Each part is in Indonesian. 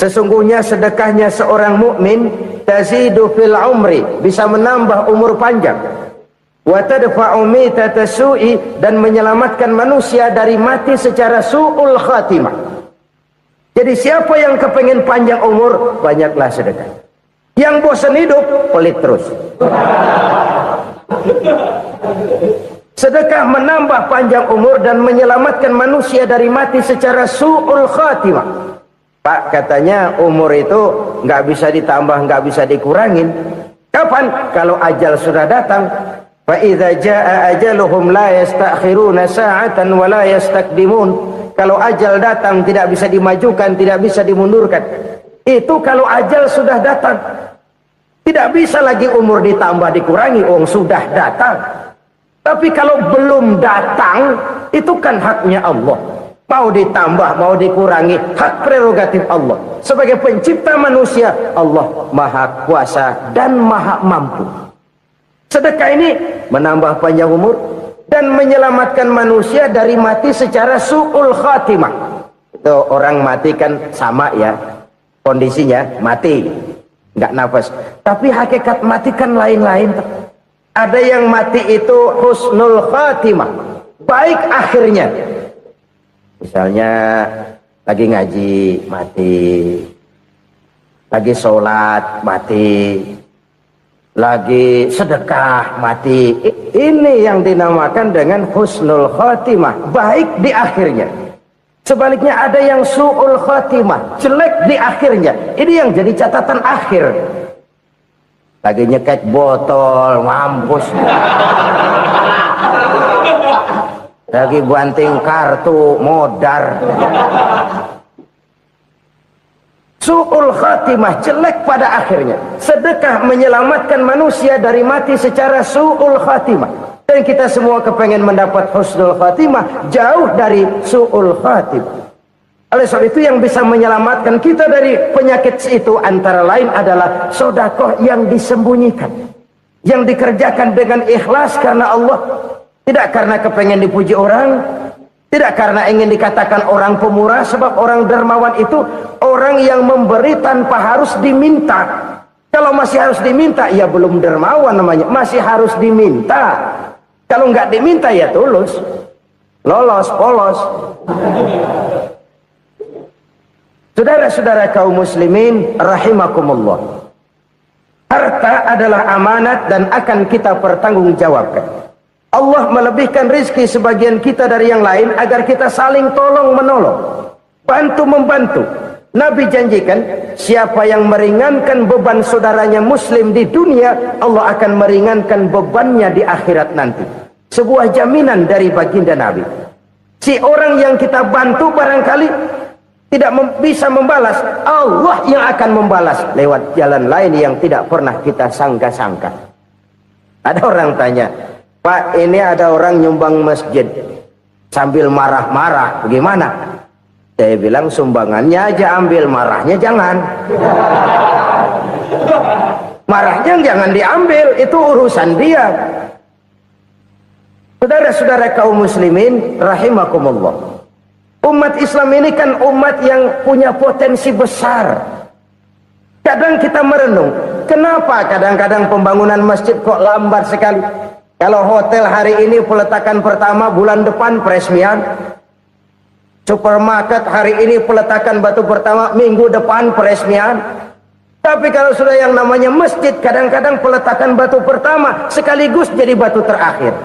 Sesungguhnya sedekahnya seorang mukmin tazidu fil umri, bisa menambah umur panjang. Wa tadfa'u mitata su'i, dan menyelamatkan manusia dari mati secara su'ul khatimah. Jadi siapa yang kepengen panjang umur, banyaklah sedekah. Yang bosan hidup, pelit terus. Sedekah menambah panjang umur dan menyelamatkan manusia dari mati secara su'ul khatimah. Pak, katanya umur itu nggak bisa ditambah, nggak bisa dikurangin. Kapan? Kalau ajal sudah datang. Fa idza jaa ajaluhum la yastakhiruna sa'atan wa la yastakdimun. Kalau ajal datang tidak bisa dimajukan, tidak bisa dimundurkan. Itu kalau ajal sudah datang. Tidak bisa lagi umur ditambah dikurangi, sudah datang. Tapi kalau belum datang, itu kan haknya Allah. Mau ditambah, mau dikurangi, hak prerogatif Allah. Sebagai pencipta manusia, Allah Maha Kuasa dan Maha Mampu. Sedekah ini menambah panjang umur dan menyelamatkan manusia dari mati secara su'ul khatimah. Itu orang mati kan sama ya, kondisinya mati, nggak nafas. Tapi hakikat mati kan lain-lain. Ada yang mati itu husnul khatimah, baik akhirnya. Misalnya lagi ngaji mati, lagi sholat mati, lagi sedekah mati. Ini yang dinamakan dengan husnul khatimah, baik di akhirnya. Sebaliknya ada yang su'ul khatimah, jelek di akhirnya. Ini yang jadi catatan akhir. Lagi nyekek botol, mampus. Lagi banting kartu, modar. Su'ul khatimah, jelek pada akhirnya. Sedekah menyelamatkan manusia dari mati secara su'ul khatimah. Dan kita semua kepengen mendapat husnul khatimah, jauh dari su'ul khatimah. Oleh sebab itu yang bisa menyelamatkan kita dari penyakit itu antara lain adalah sedekah yang disembunyikan, yang dikerjakan dengan ikhlas karena Allah. Tidak karena kepengen dipuji orang, tidak karena ingin dikatakan orang pemurah, sebab orang dermawan itu orang yang memberi tanpa harus diminta. Kalau masih harus diminta, ya belum dermawan namanya, masih harus diminta. Kalau nggak diminta ya tulus, lolos, polos. Saudara-saudara kaum muslimin rahimakumullah. Harta adalah amanat dan akan kita pertanggungjawabkan. Allah melebihkan rizki sebagian kita dari yang lain agar kita saling tolong menolong, bantu membantu. Nabi janjikan siapa yang meringankan beban saudaranya muslim di dunia, Allah akan meringankan bebannya di akhirat nanti. Sebuah jaminan dari baginda Nabi. Si orang yang kita bantu barangkali tidak bisa membalas, Allah yang akan membalas lewat jalan lain yang tidak pernah kita sangka-sangka. Ada orang tanya, Pak, ini ada orang nyumbang masjid sambil marah-marah, bagaimana? Saya bilang sumbangannya aja ambil, marahnya jangan. Marahnya jangan diambil, itu urusan dia. Saudara-saudara kaum muslimin rahimakumullah. Umat Islam ini kan umat yang punya potensi besar. Kadang kita merenung, kenapa kadang-kadang pembangunan masjid kok lambat sekali? Kalau hotel hari ini peletakan pertama, bulan depan peresmian. Supermarket hari ini peletakan batu pertama, minggu depan peresmian. Tapi kalau sudah yang namanya masjid, kadang-kadang peletakan batu pertama sekaligus jadi batu terakhir.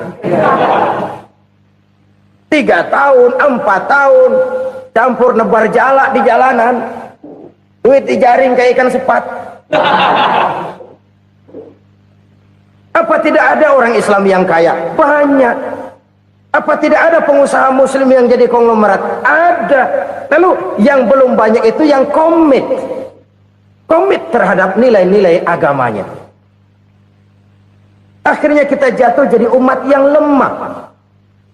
3 tahun, 4 tahun, campur nebar jala di jalanan, duit dijaring kayak ikan sepat. Apa tidak ada orang Islam yang kaya? Banyak. Apa tidak ada pengusaha muslim yang jadi konglomerat? Ada. Lalu yang belum banyak itu yang komit terhadap nilai-nilai agamanya. Akhirnya kita jatuh jadi umat yang lemah.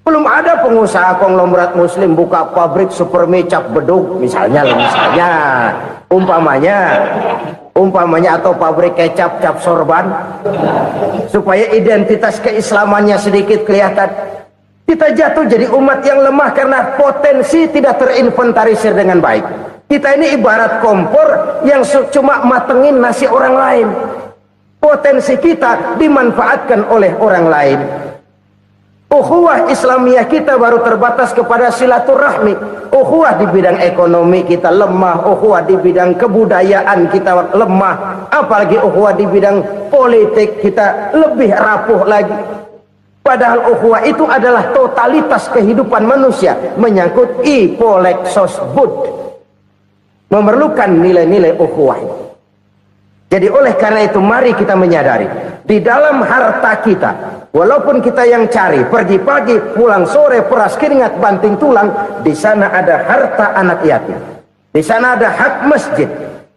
Belum ada pengusaha konglomerat muslim buka pabrik supermi cap bedug misalnya umpamanya atau pabrik kecap cap sorban supaya identitas keislamannya sedikit kelihatan. Kita jatuh jadi umat yang lemah karena potensi tidak terinventarisir dengan baik. Kita ini ibarat kompor yang cuma matengin nasi orang lain. Potensi kita dimanfaatkan oleh orang lain. Ukhuwah Islamiyah kita baru terbatas kepada silaturahmi. Ukhuwah di bidang ekonomi kita lemah, ukhuwah di bidang kebudayaan kita lemah, apalagi ukhuwah di bidang politik kita lebih rapuh lagi. Padahal ukhuwah itu adalah totalitas kehidupan manusia, menyangkut ipolek sosbud, memerlukan nilai-nilai ukhuwah. Jadi oleh karena itu mari kita menyadari di dalam harta kita, walaupun kita yang cari pergi pagi pulang sore peras keringat banting tulang, di sana ada harta anak yatim, di sana ada hak masjid,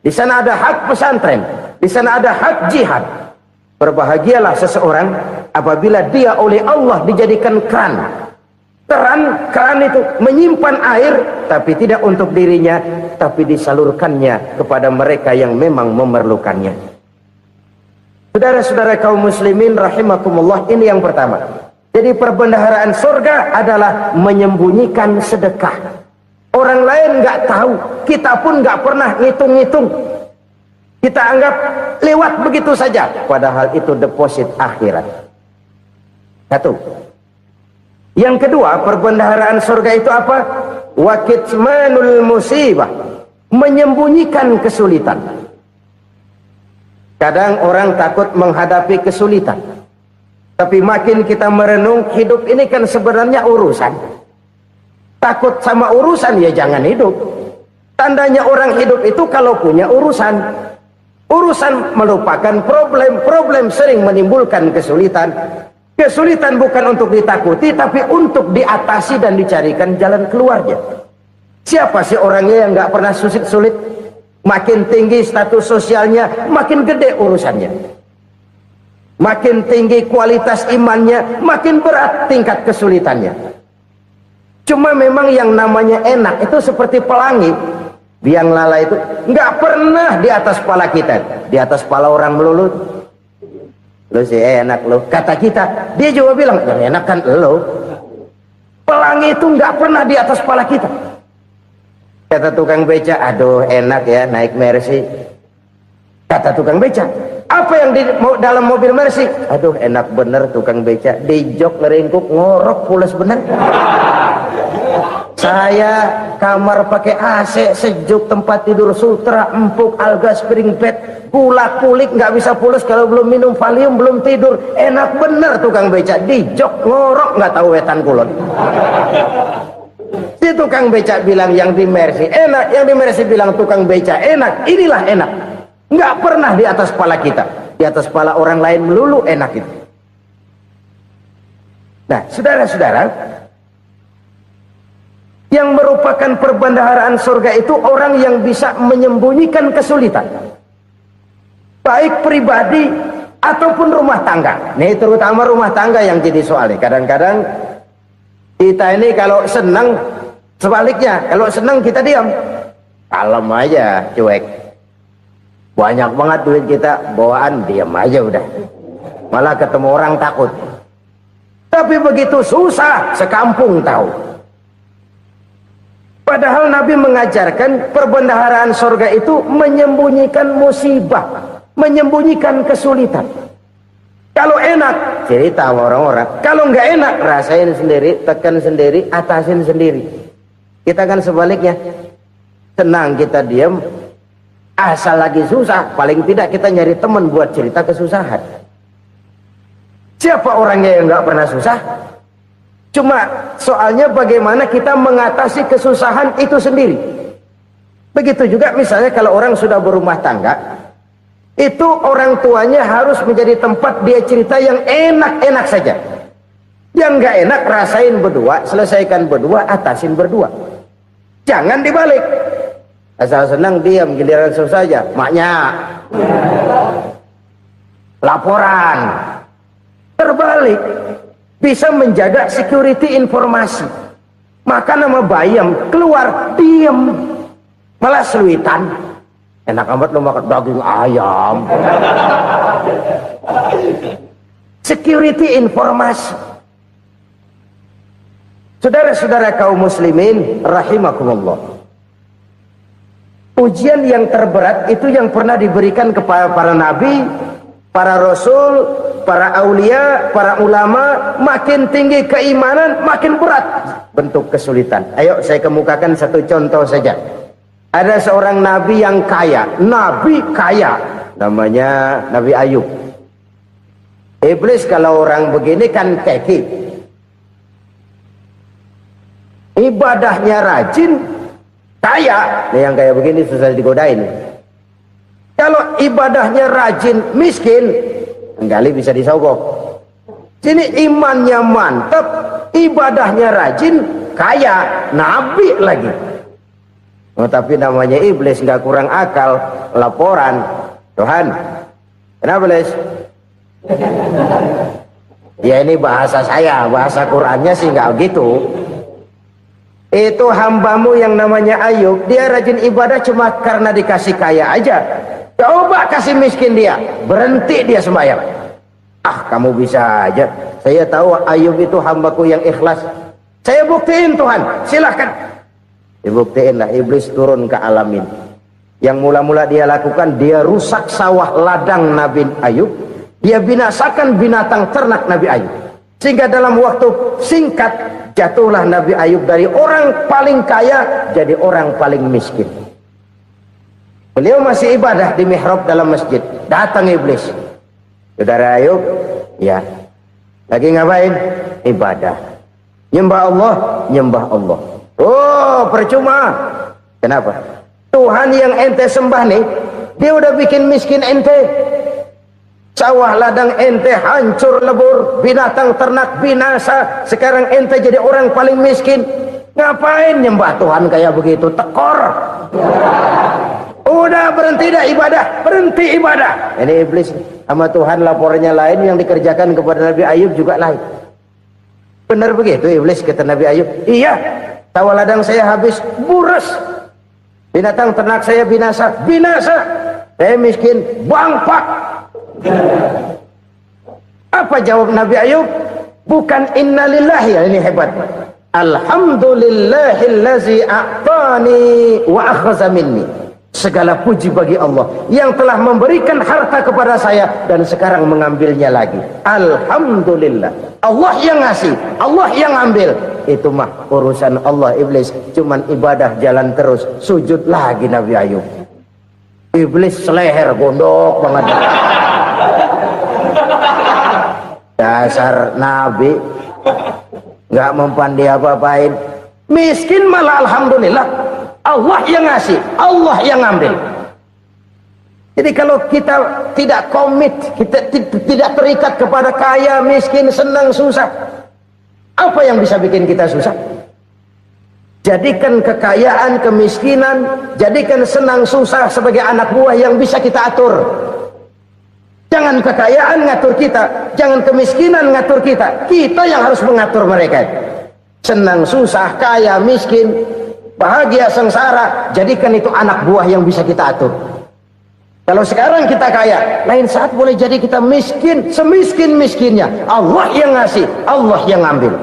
di sana ada hak pesantren, di sana ada hak jihad. Berbahagialah seseorang apabila dia oleh Allah dijadikan keran. Keran itu menyimpan air, tapi tidak untuk dirinya, tapi disalurkannya kepada mereka yang memang memerlukannya. Saudara-saudara kaum muslimin rahimakumullah, ini yang pertama. Jadi perbendaharaan surga adalah menyembunyikan sedekah. Orang lain nggak tahu, kita pun nggak pernah ngitung-ngitung. Kita anggap lewat begitu saja, padahal itu deposit akhirat. Satu. Yang kedua, perbendaharaan surga itu apa? Wa kitmanul musibah, menyembunyikan kesulitan. Kadang orang takut menghadapi kesulitan, tapi makin kita merenung, hidup ini kan sebenarnya urusan. Takut sama urusan ya jangan hidup. Tandanya orang hidup itu kalau punya urusan. Urusan melupakan problem, problem sering menimbulkan kesulitan. Kesulitan bukan untuk ditakuti, tapi untuk diatasi dan dicarikan jalan keluarnya. Siapa sih orangnya yang nggak pernah sulit-sulit? Makin tinggi status sosialnya, makin gede urusannya. Makin tinggi kualitas imannya, makin berat tingkat kesulitannya. Cuma memang yang namanya enak itu seperti pelangi. Biang lala itu nggak pernah di atas kepala kita, di atas kepala orang melulu. Lo sih enak lo, kata kita. Dia juga bilang yang enak kan lo. Pelangi itu nggak pernah di atas kepala kita. Kata tukang beca, aduh enak ya naik Mercy. Kata tukang beca, apa yang di dalam mobil Mercy? Aduh enak bener tukang beca, di jok ngeringkuk ngorok pulas bener. Saya kamar pakai AC sejuk, tempat tidur sutra empuk, alga spring bed, kulak kulik nggak bisa pulas kalau belum minum Valium, belum tidur. Enak bener tukang beca, di jok ngorok nggak tahu wetan kulon. Si tukang beca bilang yang di Mercy enak, yang di Mercy bilang tukang beca enak. Inilah enak, nggak pernah di atas kepala kita, di atas kepala orang lain melulu enak itu. Nah saudara-saudara, yang merupakan perbendaharaan surga itu orang yang bisa menyembunyikan kesulitan, baik pribadi ataupun rumah tangga. Nih terutama rumah tangga yang jadi soalnya. Kadang-kadang kita ini kalau senang, sebaliknya kalau senang kita diam, kalem aja, cuek. Banyak banget duit kita bawaan, diam aja udah, malah ketemu orang takut. Tapi begitu susah sekampung tahu. Padahal Nabi mengajarkan perbendaharaan surga itu menyembunyikan musibah, menyembunyikan kesulitan. Kalau enak, cerita sama orang-orang. Kalau nggak enak, rasain sendiri, tekan sendiri, atasin sendiri. Kita kan sebaliknya. Senang kita diam, asal lagi susah, paling tidak kita nyari teman buat cerita kesusahan. Siapa orangnya yang nggak pernah susah? Cuma soalnya bagaimana kita mengatasi kesusahan itu sendiri. Begitu juga misalnya kalau orang sudah berumah tangga, itu orang tuanya harus menjadi tempat dia cerita yang enak-enak saja. Yang nggak enak rasain berdua, selesaikan berdua, atasin berdua. Jangan dibalik. Asal senang diam, giliran susah saja. Maknya laporan. Terbalik. Bisa menjaga security informasi. Maka nama bayam keluar diam, malah seluitan. Enak amat lo makan daging ayam. Security informasi. Saudara-saudara kaum muslimin rahimakumullah, Ujian yang terberat itu yang pernah diberikan kepada para nabi, para rasul, para aulia, para ulama. Makin tinggi keimanan, makin berat bentuk kesulitan. Ayo saya kemukakan satu contoh saja. Ada seorang nabi yang kaya, nabi kaya, namanya Nabi Ayub. Iblis kalau orang begini kan keki, ibadahnya rajin, kaya. Nih yang kayak begini susah digodain. Kalau ibadahnya rajin, miskin, kali bisa disogok. Sini imannya mantap, ibadahnya rajin, kaya, nabi lagi. Oh, tapi namanya iblis, nggak kurang akal. Laporan, Tuhan, kenapa Les? Ya ini bahasa saya, bahasa Qurannya sih nggak gitu. Itu hambamu yang namanya Ayub, dia rajin ibadah cuma karena dikasih kaya aja. Coba kasih miskin dia, berhenti dia sembahyang. Ah, kamu bisa aja. Saya tahu Ayub itu hambaku yang ikhlas. Saya buktiin Tuhan, silahkan. Dibuktiinlah, iblis turun ke alamin. Yang mula-mula dia lakukan, dia rusak sawah ladang Nabi Ayub. Dia binasakan binatang ternak Nabi Ayub. Sehingga dalam waktu singkat, jatuhlah Nabi Ayub dari orang paling kaya jadi orang paling miskin. Beliau masih ibadah di mihrab dalam masjid. Datang iblis. Saudara Ayub, ya, lagi ngapain? Ibadah. Nyembah Allah, nyembah Allah. Oh, percuma. Kenapa? Tuhan yang ente sembah nih, dia udah bikin miskin ente. Sawah ladang ente hancur lebur, binatang ternak binasa. Sekarang ente jadi orang paling miskin. Ngapain nyembah Tuhan kayak begitu? Tekor. Udah berhenti dah ibadah, berhenti ibadah. Ini iblis sama Tuhan laporannya lain, yang dikerjakan kepada Nabi Ayub juga lain. Benar begitu iblis, kata Nabi Ayub. Iya, sawah ladang saya habis, buras. Binatang ternak saya binasa, binasa. Saya miskin, bangpak. Apa jawab Nabi Ayub? Bukan innalillahi, ini hebat. Alhamdulillahillazi a'tani wa akhadha minni. Segala puji bagi Allah yang telah memberikan harta kepada saya dan sekarang mengambilnya lagi. Alhamdulillah. Allah yang ngasih, Allah yang ambil. Itu mah urusan Allah. Iblis cuman ibadah jalan terus, sujud lagi Nabi Ayub. Iblis seleher gondok banget. Dasar Nabi nggak mempan dia apa-apain. Miskin malah alhamdulillah. Allah yang ngasih, Allah yang ambil. Jadi kalau kita tidak komit, kita tidak terikat kepada kaya, miskin, senang, susah, apa yang bisa bikin kita susah? Jadikan kekayaan, kemiskinan, jadikan senang, susah sebagai anak buah yang bisa kita atur. Jangan kekayaan ngatur kita, jangan kemiskinan ngatur kita. Kita yang harus mengatur mereka. Senang, susah, kaya, miskin, bahagia, sengsara, jadikan itu anak buah yang bisa kita atur. Kalau sekarang kita kaya, lain saat boleh jadi kita miskin, semiskin-miskinnya. Allah yang ngasih, Allah yang ambil.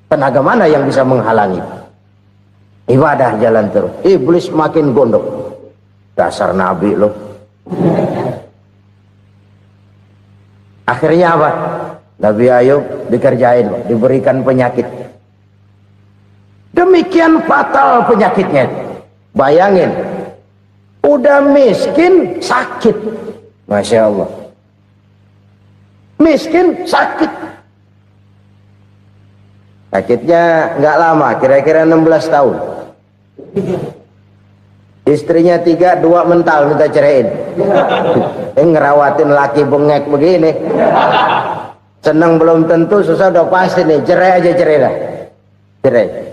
Tenaga mana yang bisa menghalangi? Ibadah jalan terus. Iblis makin gondok. Dasar Nabi loh. Akhirnya apa? Nabi Ayub dikerjain, diberikan penyakit. Demikian fatal penyakitnya. Bayangin, udah miskin sakit. Masya Allah. Miskin sakit. Sakitnya nggak lama, kira-kira 16 tahun. Istrinya 3, 2 mental minta ceraiin. Ngerawatin laki bengek begini. Senang belum tentu, susah udah pasti nih. Cerai aja, cerai dah. Cerai.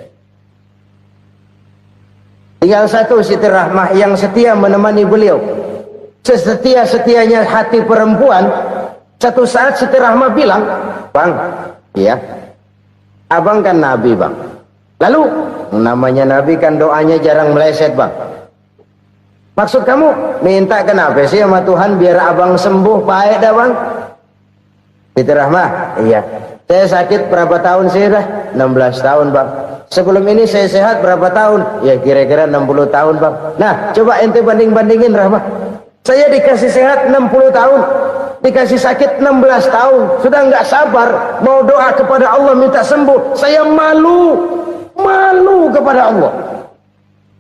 Tinggal satu Siti Rahmah yang setia menemani beliau. Sesetia-setianya hati perempuan. Satu saat Siti Rahmah bilang, "Bang, iya, abang kan Nabi, Bang. Lalu, namanya Nabi kan doanya jarang meleset, Bang. Maksud kamu minta kenapa sih sama Tuhan biar abang sembuh, baik dah, Bang?" Siti Rahmah, iya. Saya sakit berapa tahun sih dah? 16 tahun, Bang. Sebelum ini saya sehat berapa tahun? Ya kira-kira 60 tahun bang. Nah coba ente banding-bandingin Rahmat. Saya dikasih sehat 60 tahun, dikasih sakit 16 tahun, sudah nggak sabar mau doa kepada Allah minta sembuh. Saya malu kepada Allah.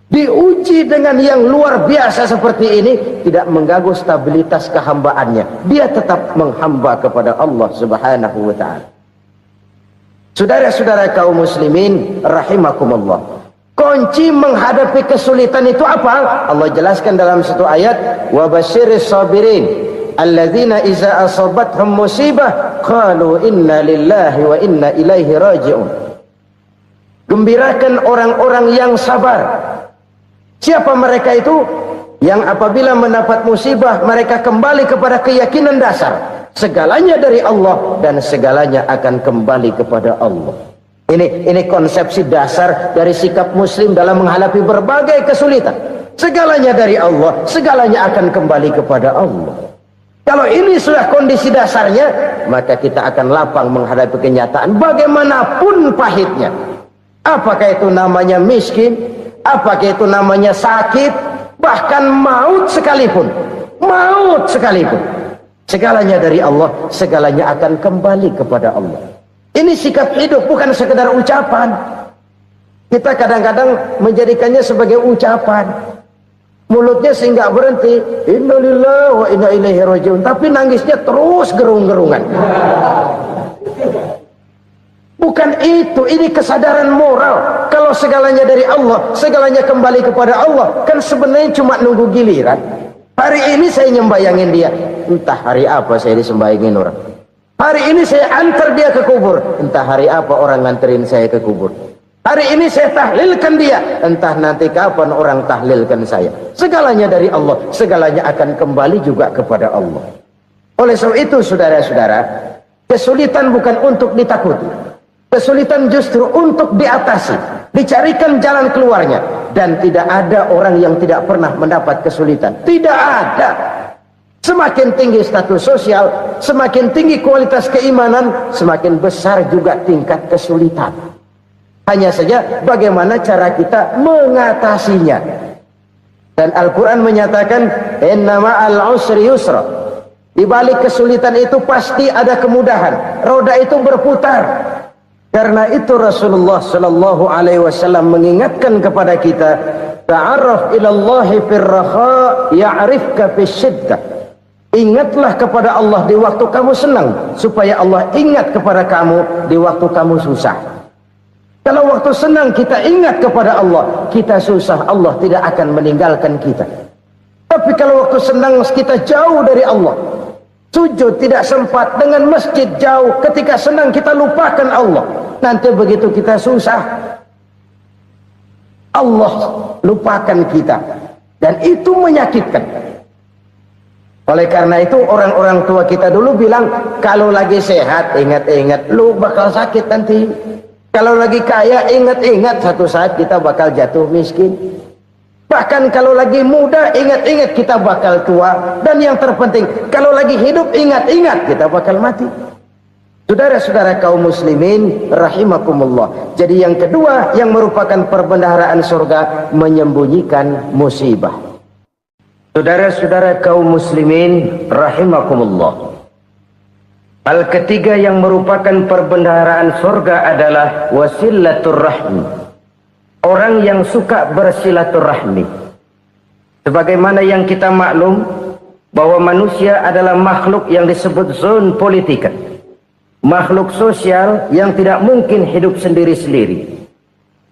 Diuji dengan yang luar biasa seperti ini, tidak mengganggu stabilitas kehambaannya. Dia tetap menghamba kepada Allah Subhanahu wa ta'ala. Saudara-saudara kaum muslimin rahimakumullah, kunci menghadapi kesulitan itu apa? Allah jelaskan dalam satu ayat, wa basyiris sabirin alladzina iza asabathum musibah qalu inna lillahi wa inna ilaihi raji'un. Gembirakan orang-orang yang sabar. Siapa mereka itu? Yang apabila mendapat musibah mereka kembali kepada keyakinan dasar, segalanya dari Allah dan segalanya akan kembali kepada Allah. Ini konsepsi dasar dari sikap muslim dalam menghadapi berbagai kesulitan. Segalanya dari Allah, segalanya akan kembali kepada Allah. Kalau ini sudah kondisi dasarnya, maka kita akan lapang menghadapi kenyataan bagaimanapun pahitnya. Apakah itu namanya miskin, apakah itu namanya sakit, bahkan maut sekalipun, segalanya dari Allah, segalanya akan kembali kepada Allah. Ini sikap hidup, bukan sekedar ucapan. Kita kadang-kadang menjadikannya sebagai ucapan, mulutnya sehingga berhenti innalillahi wa inna ilaihi raji'un, tapi nangisnya terus gerung-gerungan. Bukan itu, ini kesadaran moral. Kalau segalanya dari Allah, segalanya kembali kepada Allah, kan sebenarnya cuma nunggu giliran. Hari ini saya nyembayangin dia, entah hari apa saya disembayangin orang. Hari ini saya antar dia ke kubur, entah hari apa orang nganterin saya ke kubur. Hari ini saya tahlilkan dia, entah nanti kapan orang tahlilkan saya. Segalanya dari Allah, segalanya akan kembali juga kepada Allah. Oleh sebab itu saudara-saudara, kesulitan bukan untuk ditakuti. Kesulitan justru untuk diatasi, dicarikan jalan keluarnya. Dan tidak ada orang yang tidak pernah mendapat kesulitan. Tidak ada. Semakin tinggi status sosial, semakin tinggi kualitas keimanan, semakin besar juga tingkat kesulitan. Hanya saja bagaimana cara kita mengatasinya. Dan Al-Quran menyatakan, inna ma'al usri yusra. Di balik kesulitan itu pasti ada kemudahan. Roda itu berputar. Karena itu Rasulullah sallallahu alaihi wasallam mengingatkan kepada kita, ta'arraf ilallahi firraha ya'rifka fisyiddah. Ingatlah kepada Allah di waktu kamu senang, supaya Allah ingat kepada kamu di waktu kamu susah. Kalau waktu senang kita ingat kepada Allah, kita susah, Allah tidak akan meninggalkan kita. Tapi kalau waktu senang kita jauh dari Allah, sujud tidak sempat, dengan masjid jauh, ketika senang kita lupakan Allah, nanti begitu kita susah, Allah lupakan kita, dan itu menyakitkan. Oleh karena itu orang-orang tua kita dulu bilang, kalau lagi sehat ingat-ingat lu bakal sakit nanti. Kalau lagi kaya ingat-ingat satu saat kita bakal jatuh miskin. Bahkan kalau lagi muda ingat-ingat kita bakal tua. Dan yang terpenting, kalau lagi hidup ingat-ingat kita bakal mati. Saudara-saudara kaum muslimin rahimakumullah. Jadi yang kedua yang merupakan perbendaharaan surga, menyembunyikan musibah. Saudara-saudara kaum muslimin rahimakumullah. Hal ketiga yang merupakan perbendaharaan surga adalah wasilatur rahmi. Orang yang suka bersilaturahmi. Sebagaimana yang kita maklum bahwa manusia adalah makhluk yang disebut zon politika. Makhluk sosial yang tidak mungkin hidup sendiri-sendiri.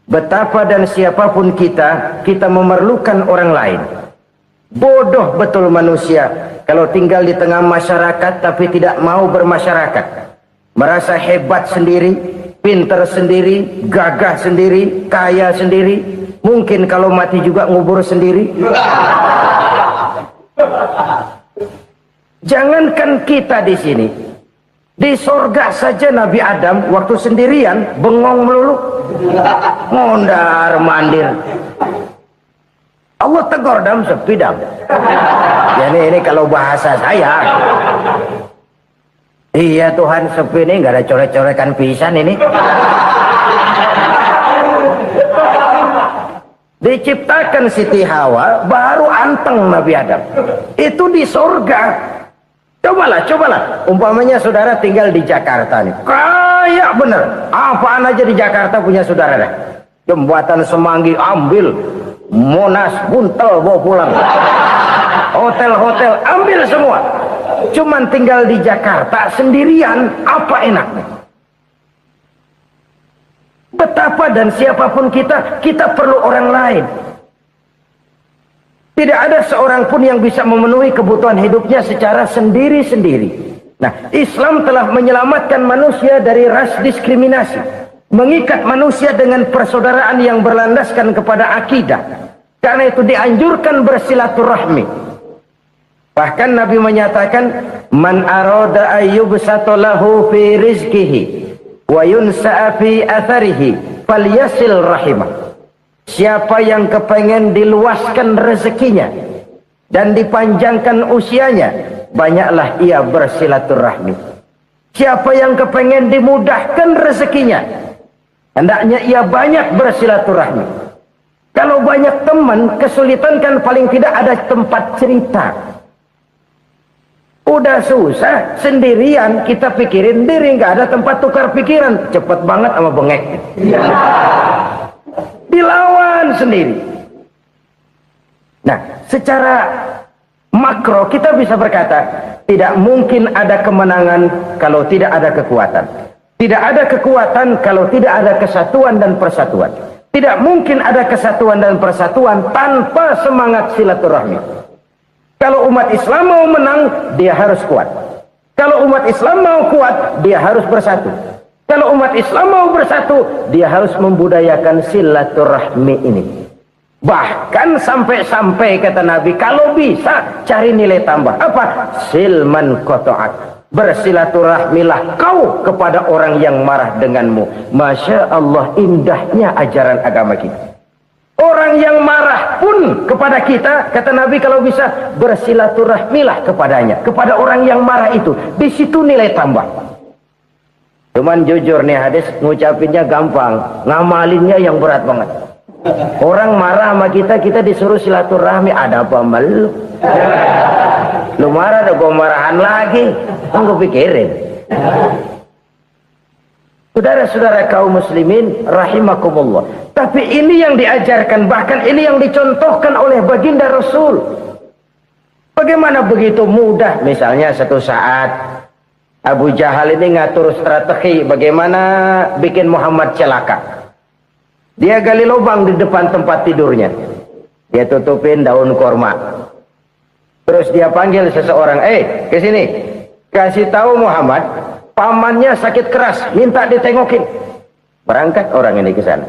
Betapa dan siapapun kita memerlukan orang lain. Bodoh betul manusia kalau tinggal di tengah masyarakat tapi tidak mau bermasyarakat. Merasa hebat sendiri, pintar sendiri, gagah sendiri, kaya sendiri. Mungkin kalau mati juga ngubur sendiri. Jangankan kita di sini, di sorga saja Nabi Adam waktu sendirian bengong melulu, mondar mandir. Allah tegur dam sepi dam. Jadi ini kalau bahasa saya, iya Tuhan sepi ini nggak ada coret-corekan pisan ini. Diciptakan Siti Hawa, baru anteng Nabi Adam. Itu di surga. Cobalah. Umpamanya saudara tinggal di Jakarta nih. Kayak bener. Apaan aja di Jakarta punya saudara dah. Jembatan Semanggi ambil. Monas, Buntel bawa pulang. Hotel-hotel ambil semua. Cuman tinggal di Jakarta sendirian, apa enaknya? Betapa dan siapapun kita perlu orang lain. Tidak ada seorang pun yang bisa memenuhi kebutuhan hidupnya secara sendiri-sendiri. Nah, Islam telah menyelamatkan manusia dari ras diskriminasi, mengikat manusia dengan persaudaraan yang berlandaskan kepada akidah. Karena itu dianjurkan bersilaturahmi. Bahkan Nabi menyatakan, man arada ayyubsata lahu fi rizqihi wa yunsa'a fi atharihi falyasil rahimah. Siapa yang kepengen diluaskan rezekinya dan dipanjangkan usianya, banyaklah ia bersilaturahmi. Siapa yang kepengen dimudahkan rezekinya, hendaknya ia banyak bersilaturahmi. Kalau banyak teman, kesulitan kan paling tidak ada tempat cerita. Udah susah, sendirian kita pikirin diri, nggak ada tempat tukar pikiran. Cepet banget sama bengek. Dilawan sendiri. Nah, secara makro kita bisa berkata, tidak mungkin ada kemenangan kalau tidak ada kekuatan. Tidak ada kekuatan kalau tidak ada kesatuan dan persatuan. Tidak mungkin ada kesatuan dan persatuan tanpa semangat silaturahmi. Kalau umat Islam mau menang, dia harus kuat. Kalau umat Islam mau kuat, dia harus bersatu. Kalau umat Islam mau bersatu, dia harus membudayakan silaturahmi ini. Bahkan sampai-sampai kata Nabi, kalau bisa cari nilai tambah. Apa? Silman qata'ak. Bersilaturahmilah kau kepada orang yang marah denganmu. Masya Allah, indahnya ajaran agama kita. Orang yang marah pun kepada kita, kata Nabi, kalau bisa bersilaturahmilah kepadanya, kepada orang yang marah itu. Di situ nilai tambah. Cuman jujur nih hadis, ngucapinnya gampang, ngamalinnya yang berat banget. Orang marah sama kita disuruh silaturahmi, ada apa malu? Lu marah, ada gua marahan lagi. Tunggu pikirin. Saudara-saudara kaum muslimin rahimakumullah. Tapi ini yang diajarkan, bahkan ini yang dicontohkan oleh baginda Rasul. Bagaimana begitu mudah, misalnya satu saat Abu Jahal ini ngatur strategi bagaimana bikin Muhammad celaka. Dia gali lubang di depan tempat tidurnya. Dia tutupin daun korma. Terus dia panggil seseorang, ke sini. Kasih tahu Muhammad, pamannya sakit keras, minta ditengokin. Berangkat orang ini ke sana.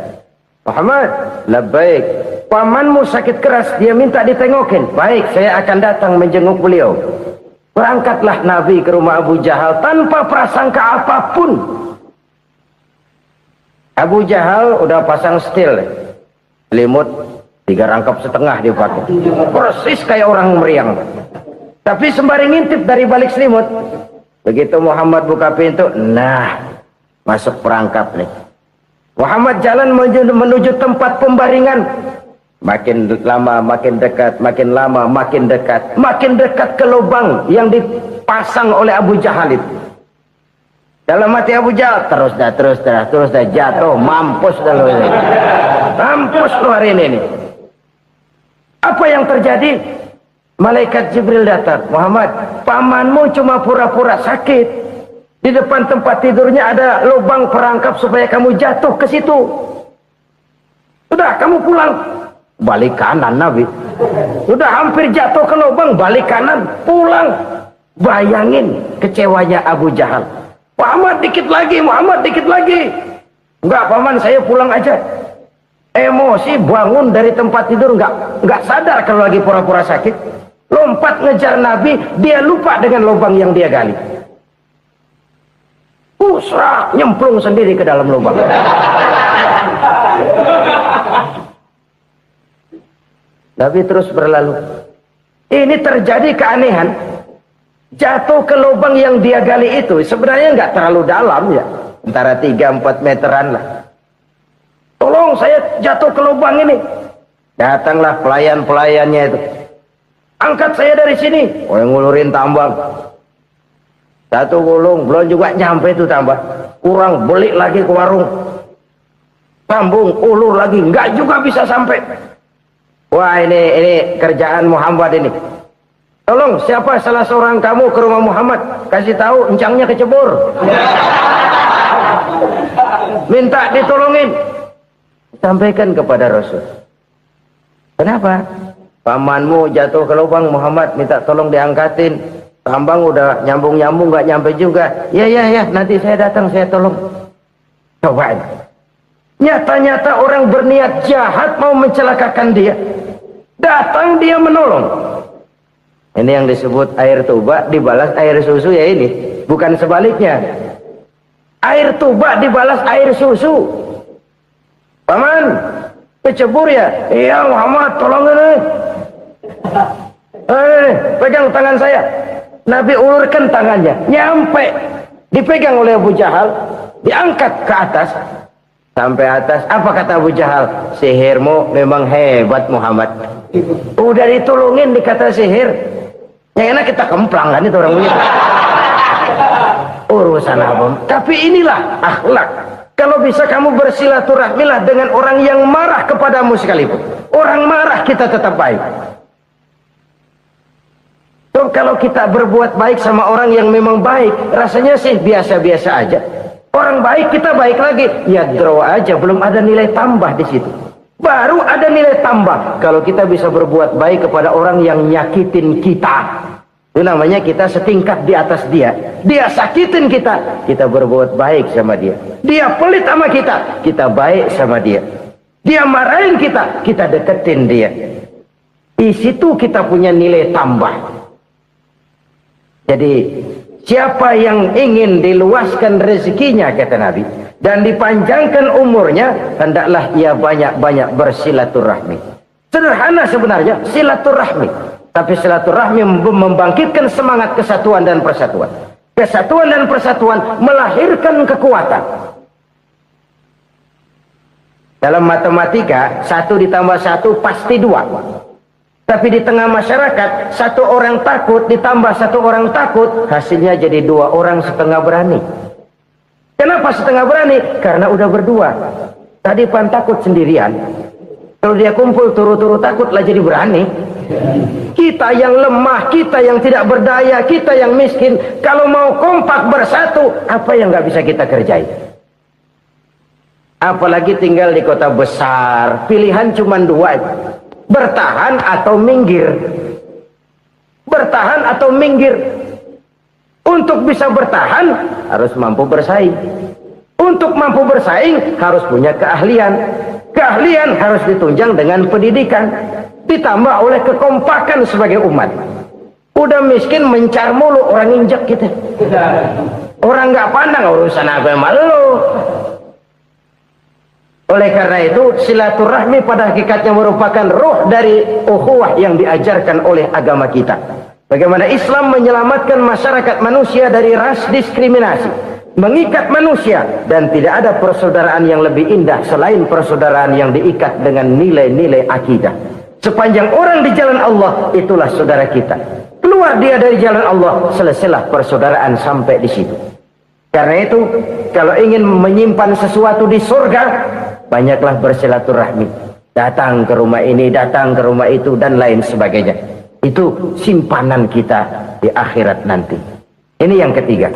Muhammad, labbaik. Pamanmu sakit keras, dia minta ditengokin. Baik, saya akan datang menjenguk beliau. Berangkatlah Nabi ke rumah Abu Jahal tanpa prasangka apapun. Abu Jahal udah pasang setil, selimut 3 rangkap setengah dia pakai, persis kayak orang meriang. Tapi sembari ngintip dari balik selimut, begitu Muhammad buka pintu, nah masuk perangkap nih. Muhammad jalan menuju tempat pembaringan. Makin lama makin dekat, makin lama makin dekat, makin dekat ke lubang yang dipasang oleh Abu Jahal itu. Dalam hati Abu Jahal, terus dah jatuh, mampus dah lo ini. Mampus lo hari ini. Apa yang terjadi? Malaikat Jibril datang. Muhammad, pamanmu cuma pura-pura sakit. Di depan tempat tidurnya ada lubang perangkap supaya kamu jatuh ke situ. Sudah, kamu pulang. Balik kanan Nabi. Sudah hampir jatuh ke lubang, balik kanan, pulang. Bayangin kecewanya Abu Jahal. Muhammad dikit lagi. Enggak paman, saya pulang aja. Emosi, bangun dari tempat tidur, enggak sadar kalau lagi pura-pura sakit. Lompat ngejar Nabi, dia lupa dengan lubang yang dia gali. Pusrak, nyemplung sendiri ke dalam lubang. Nabi terus berlalu. Ini terjadi keanehan. Jatuh ke lubang yang dia gali itu sebenarnya nggak terlalu dalam ya, antara 3-4 meteran lah. Tolong saya jatuh ke lubang ini. Datanglah pelayan-pelayannya itu. Angkat saya dari sini. Oh, yang ngulurin tambang. Satu gulung, belum juga nyampe itu tambah. Kurang, beli lagi ke warung. Sambung, ulur lagi, enggak juga bisa sampai. Wah, ini kerjaan Muhammad ini. Tolong, siapa salah seorang kamu ke rumah Muhammad, kasih tahu encangnya kecebur. Minta ditolongin. Sampaikan kepada Rasul. Kenapa? Pamanmu jatuh ke lubang, Muhammad minta tolong diangkatin. Tambang udah nyambung-nyambung nggak nyampe juga. Ya, nanti saya datang, saya tolong. Coba. Nyata-nyata orang berniat jahat mau mencelakakan dia. Datang dia menolong. Ini yang disebut air tuba dibalas air susu ya ini. Bukan sebaliknya. Air tuba dibalas air susu. Paman, kecebur ya? Iya Muhammad, tolong ini. Pegang tangan saya. Nabi ulurkan tangannya, nyampe, dipegang oleh Abu Jahal, diangkat ke atas, sampai atas. Apa kata Abu Jahal? Sihirmu memang hebat Muhammad. Udah ditolongin dikata sihir, yang enak kita kemplang kan itu orang begitu. Urusan apa? Tapi inilah akhlak. Kalau bisa kamu bersilaturahmilah dengan orang yang marah kepadamu sekalipun. Orang marah kita tetap baik. Kalau kita berbuat baik sama orang yang memang baik, rasanya sih biasa-biasa aja. Orang baik kita baik lagi, ya draw aja, belum ada nilai tambah di situ. Baru ada nilai tambah kalau kita bisa berbuat baik kepada orang yang nyakitin kita. Itu namanya kita setingkat di atas dia. Dia sakitin kita, kita berbuat baik sama dia. Dia pelit sama kita, kita baik sama dia. Dia marahin kita, kita deketin dia. Di situ kita punya nilai tambah. Jadi siapa yang ingin diluaskan rezekinya kata Nabi dan dipanjangkan umurnya, hendaklah ia banyak-banyak bersilaturahmi. Sederhana sebenarnya silaturahmi, tapi silaturahmi membangkitkan semangat kesatuan dan persatuan. Kesatuan dan persatuan melahirkan kekuatan. Dalam matematika 1 ditambah 1 pasti 2. Tapi di tengah masyarakat, 1 orang takut ditambah 1 orang takut, hasilnya jadi 2 orang setengah berani. Kenapa setengah berani? Karena udah berdua. Tadi pan takut sendirian. Kalau dia kumpul turu-turu takutlah jadi berani. Kita yang lemah, kita yang tidak berdaya, kita yang miskin, kalau mau kompak bersatu, apa yang nggak bisa kita kerjain? Apalagi tinggal di kota besar, pilihan cuma 2. Bertahan atau minggir. Bertahan atau minggir. Untuk bisa bertahan harus mampu bersaing. Untuk mampu bersaing harus punya keahlian. Keahlian harus ditunjang dengan pendidikan, ditambah oleh kekompakan sebagai umat. Udah miskin mencar mulu, orang injak kita. Orang nggak pandang urusan apa yang malu. Oleh karena itu, silaturahmi pada hakikatnya merupakan ruh dari ukhuwah yang diajarkan oleh agama kita. Bagaimana Islam menyelamatkan masyarakat manusia dari ras diskriminasi, mengikat manusia, dan tidak ada persaudaraan yang lebih indah selain persaudaraan yang diikat dengan nilai-nilai akidah. Sepanjang orang di jalan Allah, itulah saudara kita. Keluar dia dari jalan Allah, selesailah persaudaraan sampai di situ. Karena itu, kalau ingin menyimpan sesuatu di surga, banyaklah bersilaturahmi. Datang ke rumah ini, datang ke rumah itu, dan lain sebagainya. Itu simpanan kita di akhirat nanti. Ini yang ketiga.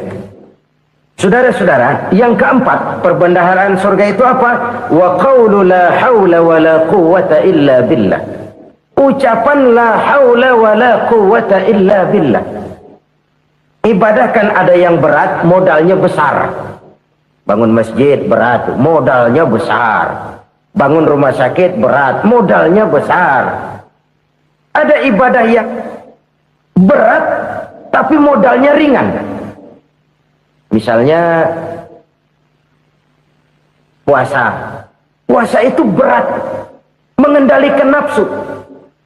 Saudara-saudara, yang keempat, perbendaharaan surga itu apa? Wa qawlu la hawla wa la quwwata illa billah. Ucapan la hawla wa la quwwata illa billah. Ibadah kan ada yang berat, modalnya besar. Bangun masjid berat, modalnya besar. Bangun rumah sakit berat, modalnya besar. Ada ibadah yang berat, tapi modalnya ringan. Misalnya puasa. Puasa itu berat, mengendalikan nafsu.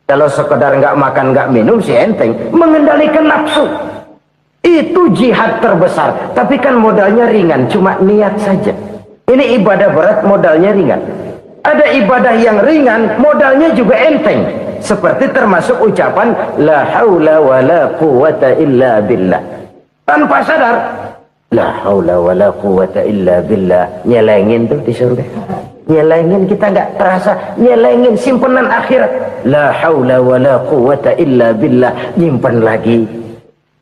Kalau sekedar nggak makan, nggak minum sih enteng. Mengendalikan nafsu. Itu jihad terbesar, tapi kan modalnya ringan, cuma niat saja. Ini ibadah berat, modalnya ringan. Ada ibadah yang ringan, modalnya juga enteng. Seperti termasuk ucapan la haula wala quwata illa billah. Tanpa sadar, la haula wala quwata illa billah. Nyelengin tuh di surga. Nyelengin, kita nggak terasa. Nyelengin simpenan akhirat. La haula wala quwata illa billah. Nyimpen lagi.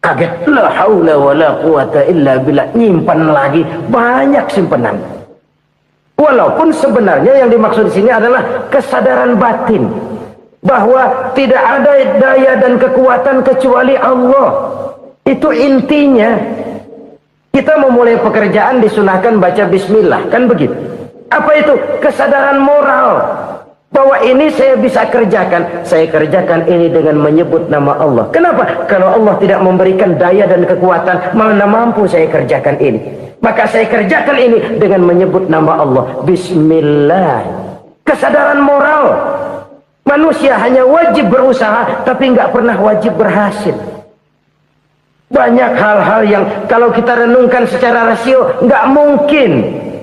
Kaget. La haula wala quwata illa billah. Nyimpen lagi. Banyak simpenan. Walaupun sebenarnya yang dimaksud di sini adalah kesadaran batin bahwa tidak ada daya dan kekuatan kecuali Allah. Itu intinya. Kita memulai pekerjaan disunahkan baca bismillah, kan begitu? Apa itu? Kesadaran moral bahwa ini saya bisa kerjakan. Saya kerjakan ini dengan menyebut nama Allah. Kenapa? Kalau Allah tidak memberikan daya dan kekuatan, mana mampu saya kerjakan ini. Maka saya kerjakan ini dengan menyebut nama Allah. Bismillah. Kesadaran moral. Manusia hanya wajib berusaha, tapi nggak pernah wajib berhasil. Banyak hal-hal yang kalau kita renungkan secara rasio nggak mungkin,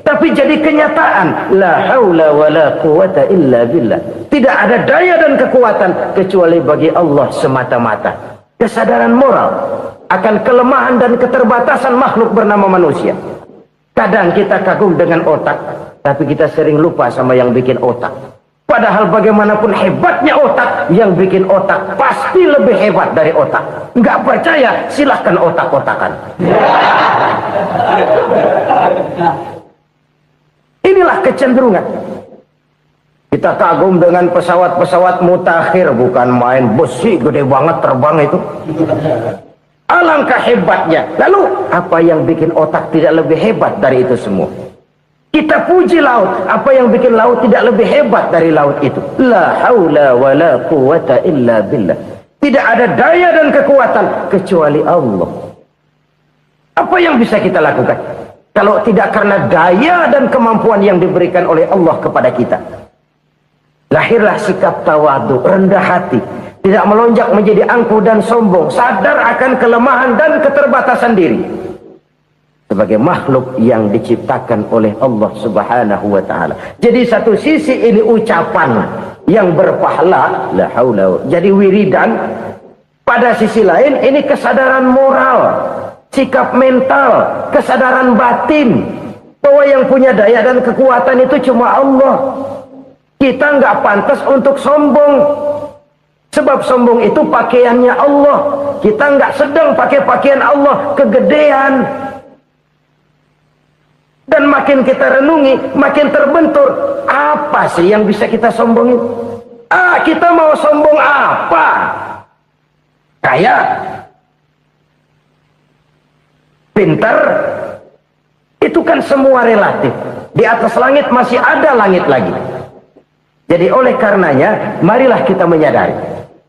tapi jadi kenyataan. La haula wala quwata illa billah. Tidak ada daya dan kekuatan kecuali bagi Allah semata-mata. Kesadaran moral akan kelemahan dan keterbatasan makhluk bernama manusia. Kadang kita kagum dengan otak, tapi kita sering lupa sama yang bikin otak. Padahal bagaimanapun hebatnya otak, yang bikin otak pasti lebih hebat dari otak. Nggak percaya, silahkan otak-otakan. Inilah kecenderungan. Kita kagum dengan pesawat-pesawat mutakhir, bukan main, besi gede banget terbang itu. Alangkah hebatnya. Lalu apa yang bikin otak tidak lebih hebat dari itu semua? Kita puji laut. Apa yang bikin laut tidak lebih hebat dari laut itu? La haula wala quwata illa billah. Tidak ada daya dan kekuatan kecuali Allah. Apa yang bisa kita lakukan kalau tidak karena daya dan kemampuan yang diberikan oleh Allah kepada kita? Lahirlah sikap tawadu, rendah hati, tidak melonjak menjadi angkuh dan sombong, sadar akan kelemahan dan keterbatasan diri sebagai makhluk yang diciptakan oleh Allah Subhanahu wa taala. Jadi satu sisi ini ucapan yang berpahala, la haula, jadi wiridan. Pada sisi lain ini kesadaran moral, sikap mental, kesadaran batin bahwa yang punya daya dan kekuatan itu cuma Allah. Kita nggak pantas untuk sombong. Sebab sombong itu pakaiannya Allah. Kita nggak sedang pakai pakaian Allah, kegedean. Dan makin kita renungi, makin terbentur. Apa sih yang bisa kita sombongin? Kita mau sombong apa? Kaya? Pintar? Itu kan semua relatif. Di atas langit masih ada langit lagi. Jadi oleh karenanya, marilah kita menyadari.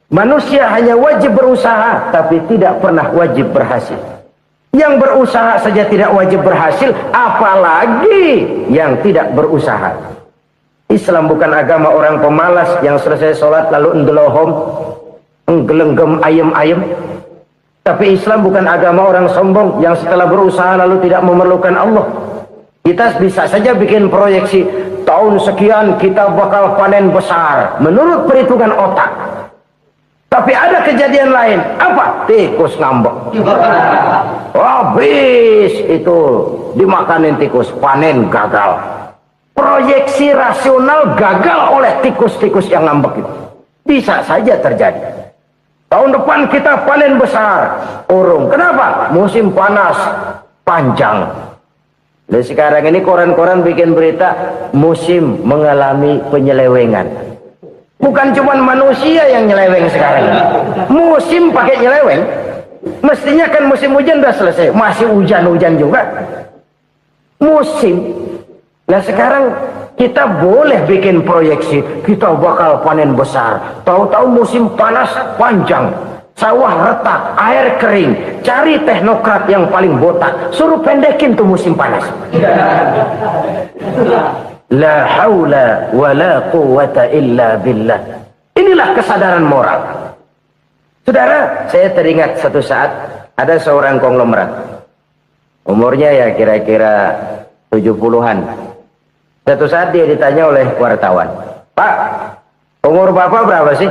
Manusia hanya wajib berusaha, tapi tidak pernah wajib berhasil. Yang berusaha saja tidak wajib berhasil, apalagi yang tidak berusaha. Islam bukan agama orang pemalas yang selesai sholat lalu ngelohom, nggelenggem ayem-ayem. Tapi Islam bukan agama orang sombong yang setelah berusaha lalu tidak memerlukan Allah. Kita bisa saja bikin proyeksi, tahun sekian kita bakal panen besar menurut perhitungan otak. Tapi ada kejadian lain. Apa? Tikus ngambek. Habis itu dimakanin tikus, panen gagal. Proyeksi rasional gagal oleh tikus-tikus yang ngambek itu. Bisa saja terjadi. Tahun depan kita panen besar, urung. Kenapa? Musim panas panjang. Dan sekarang ini koran-koran bikin berita musim mengalami penyelewengan. Bukan cuma manusia yang nyeleweng sekarang. Musim pakai nyeleweng. Mestinya kan musim hujan udah selesai, masih hujan-hujan juga. Musim. Nah sekarang kita boleh bikin proyeksi, kita bakal panen besar. Tahu-tahu musim panas panjang, sawah retak, air kering. Cari teknokrat yang paling botak, suruh pendekin tuh musim panas. La haula wa la quwata illa billah. Inilah kesadaran moral. Saudara, saya teringat satu saat ada seorang konglomerat. Umurnya ya kira-kira 70-an. Satu saat dia ditanya oleh wartawan, "Pak, umur Bapak berapa sih?"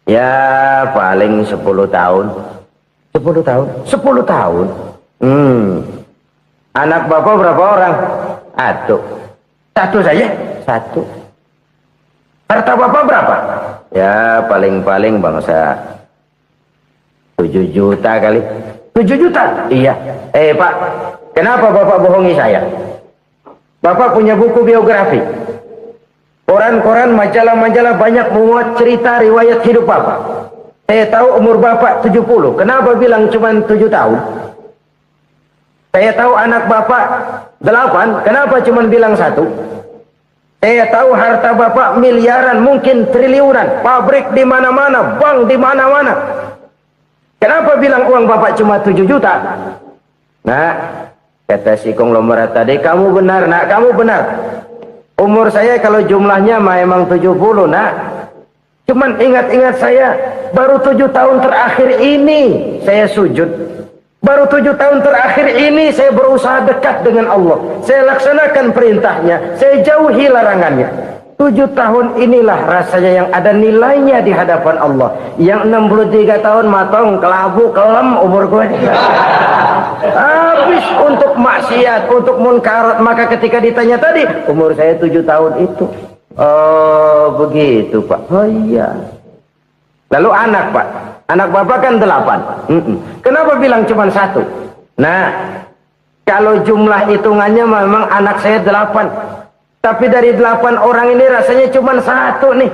"Ya paling 10 tahun." 10 tahun? 10 tahun? Anak Bapak berapa orang? Satu. Satu saja? Satu. Harta Bapak berapa? Ya paling-paling bangsa 7 juta kali. 7 juta? Iya. Pak, kenapa Bapak bohongi saya? Bapak punya buku biografi. Koran-koran, majalah-majalah banyak memuat cerita riwayat hidup Bapak. Saya tahu umur Bapak 70. Kenapa bilang cuma 7 tahun? Saya tahu anak Bapak 8. Kenapa cuma bilang 1? Saya tahu harta Bapak miliaran, mungkin triliunan. Pabrik di mana-mana, bank di mana-mana. Kenapa bilang uang Bapak cuma 7 juta? Nah, kata si konglomerat tadi, "Kamu benar, Nak, kamu benar. Umur saya kalau jumlahnya memang 70, Nak. Cuman ingat-ingat saya, baru 7 tahun terakhir ini saya sujud. Baru 7 tahun terakhir ini saya berusaha dekat dengan Allah. Saya laksanakan perintahnya, saya jauhi larangannya. 7 tahun inilah rasanya yang ada nilainya di hadapan Allah. Yang 63 tahun matong, kelabu, kelem umur gue. Habis untuk maksiat, untuk munkarat. Maka ketika ditanya tadi, umur saya 7 tahun itu. Oh begitu Pak. Oh iya. Lalu anak Pak. Anak Bapak kan 8. Kenapa bilang cuma 1? Nah, kalau jumlah hitungannya memang anak saya 8. Tapi dari 8 orang ini rasanya cuma 1 nih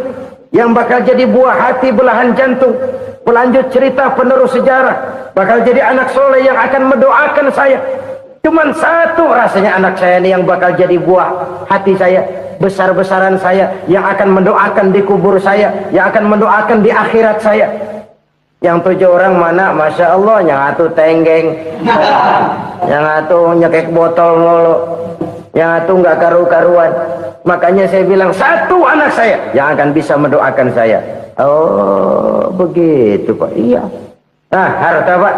yang bakal jadi buah hati, belahan jantung, pelanjut cerita, penerus sejarah, bakal jadi anak soleh yang akan mendoakan saya. Cuma 1 rasanya anak saya ini yang bakal jadi buah hati saya, besar-besaran saya, yang akan mendoakan di kubur saya, yang akan mendoakan di akhirat saya. Yang 7 orang mana? Masya Allah, yang satu tenggeng, yang satu nyekek botol mulu, yang itu nggak karu-karuan. Makanya saya bilang 1 anak saya yang akan bisa mendoakan saya. Oh begitu Pak. Iya. Nah, harta Pak,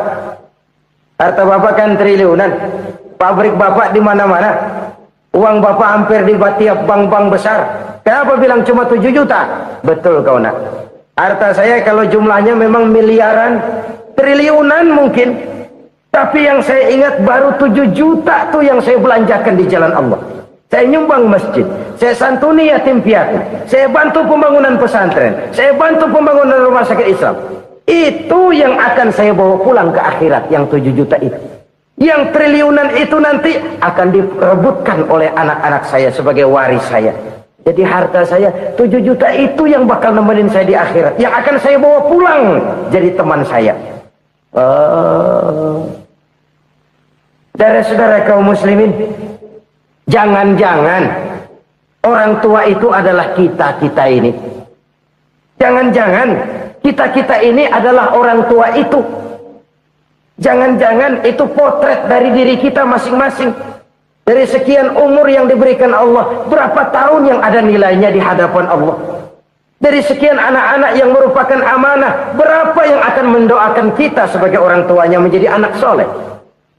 harta Bapak kan triliunan. Pabrik Bapak di mana-mana. Uang Bapak hampir di tiap bank-bank besar. Kenapa bilang cuma 7 juta? Betul kau Nak. Harta saya kalau jumlahnya memang miliaran, triliunan mungkin. Tapi yang saya ingat baru 7 juta tuh yang saya belanjakan di jalan Allah. Saya nyumbang masjid, saya santuni yatim piatu, saya bantu pembangunan pesantren, saya bantu pembangunan rumah sakit Islam. Itu yang akan saya bawa pulang ke akhirat, yang 7 juta itu. Yang triliunan itu nanti akan direbutkan oleh anak-anak saya sebagai waris saya. Jadi harta saya 7 juta itu yang bakal nemenin saya di akhirat, yang akan saya bawa pulang jadi teman saya. Saudara-saudara kaum muslimin, jangan-jangan orang tua itu adalah kita-kita ini. Jangan-jangan kita-kita ini adalah orang tua itu. Jangan-jangan itu potret dari diri kita masing-masing. Dari sekian umur yang diberikan Allah, berapa tahun yang ada nilainya di hadapan Allah? Dari sekian anak-anak yang merupakan amanah, berapa yang akan mendoakan kita sebagai orang tuanya menjadi anak soleh?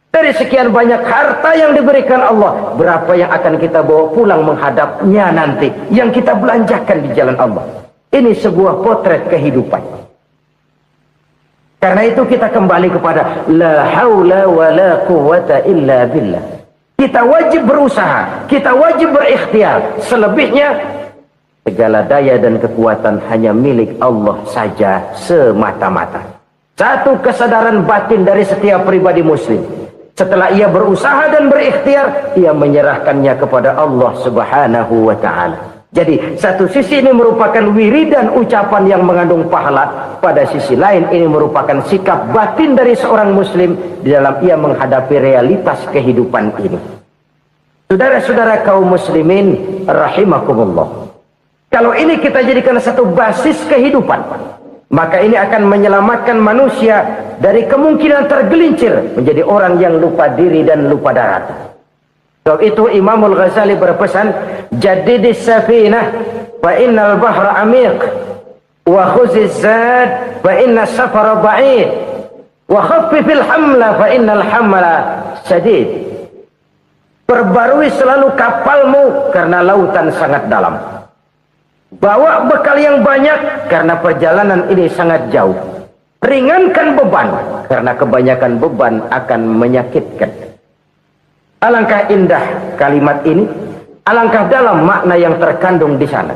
Dari sekian banyak harta yang diberikan Allah, berapa yang akan kita bawa pulang menghadapnya nanti, yang kita belanjakan di jalan Allah? Ini sebuah potret kehidupan. Karena itu kita kembali kepada la haula wa la quwwata illa billah. Kita wajib berusaha, kita wajib berikhtiar. Selebihnya, segala daya dan kekuatan hanya milik Allah saja semata-mata. Satu kesadaran batin dari setiap pribadi muslim. Setelah ia berusaha dan berikhtiar, ia menyerahkannya kepada Allah Subhanahu wa ta'ala. Jadi, satu sisi ini merupakan wiridan ucapan yang mengandung pahala. Pada sisi lain, ini merupakan sikap batin dari seorang muslim di dalam ia menghadapi realitas kehidupan ini. Saudara-saudara kaum muslimin, rahimakumullah. Kalau ini kita jadikan satu basis kehidupan, maka ini akan menyelamatkan manusia dari kemungkinan tergelincir menjadi orang yang lupa diri dan lupa darat. Sebab itu Imamul Ghazali berpesan, jadidis safinah fa innal bahra amiq wa khuziz zad fa inna safara ba'id wa khaffifil hamla fa innal hamla sadid. Perbarui selalu kapalmu karena lautan sangat dalam. Bawa bekal yang banyak karena perjalanan ini sangat jauh. Ringankan beban karena kebanyakan beban akan menyakitkan. Alangkah indah kalimat ini, alangkah dalam makna yang terkandung di sana.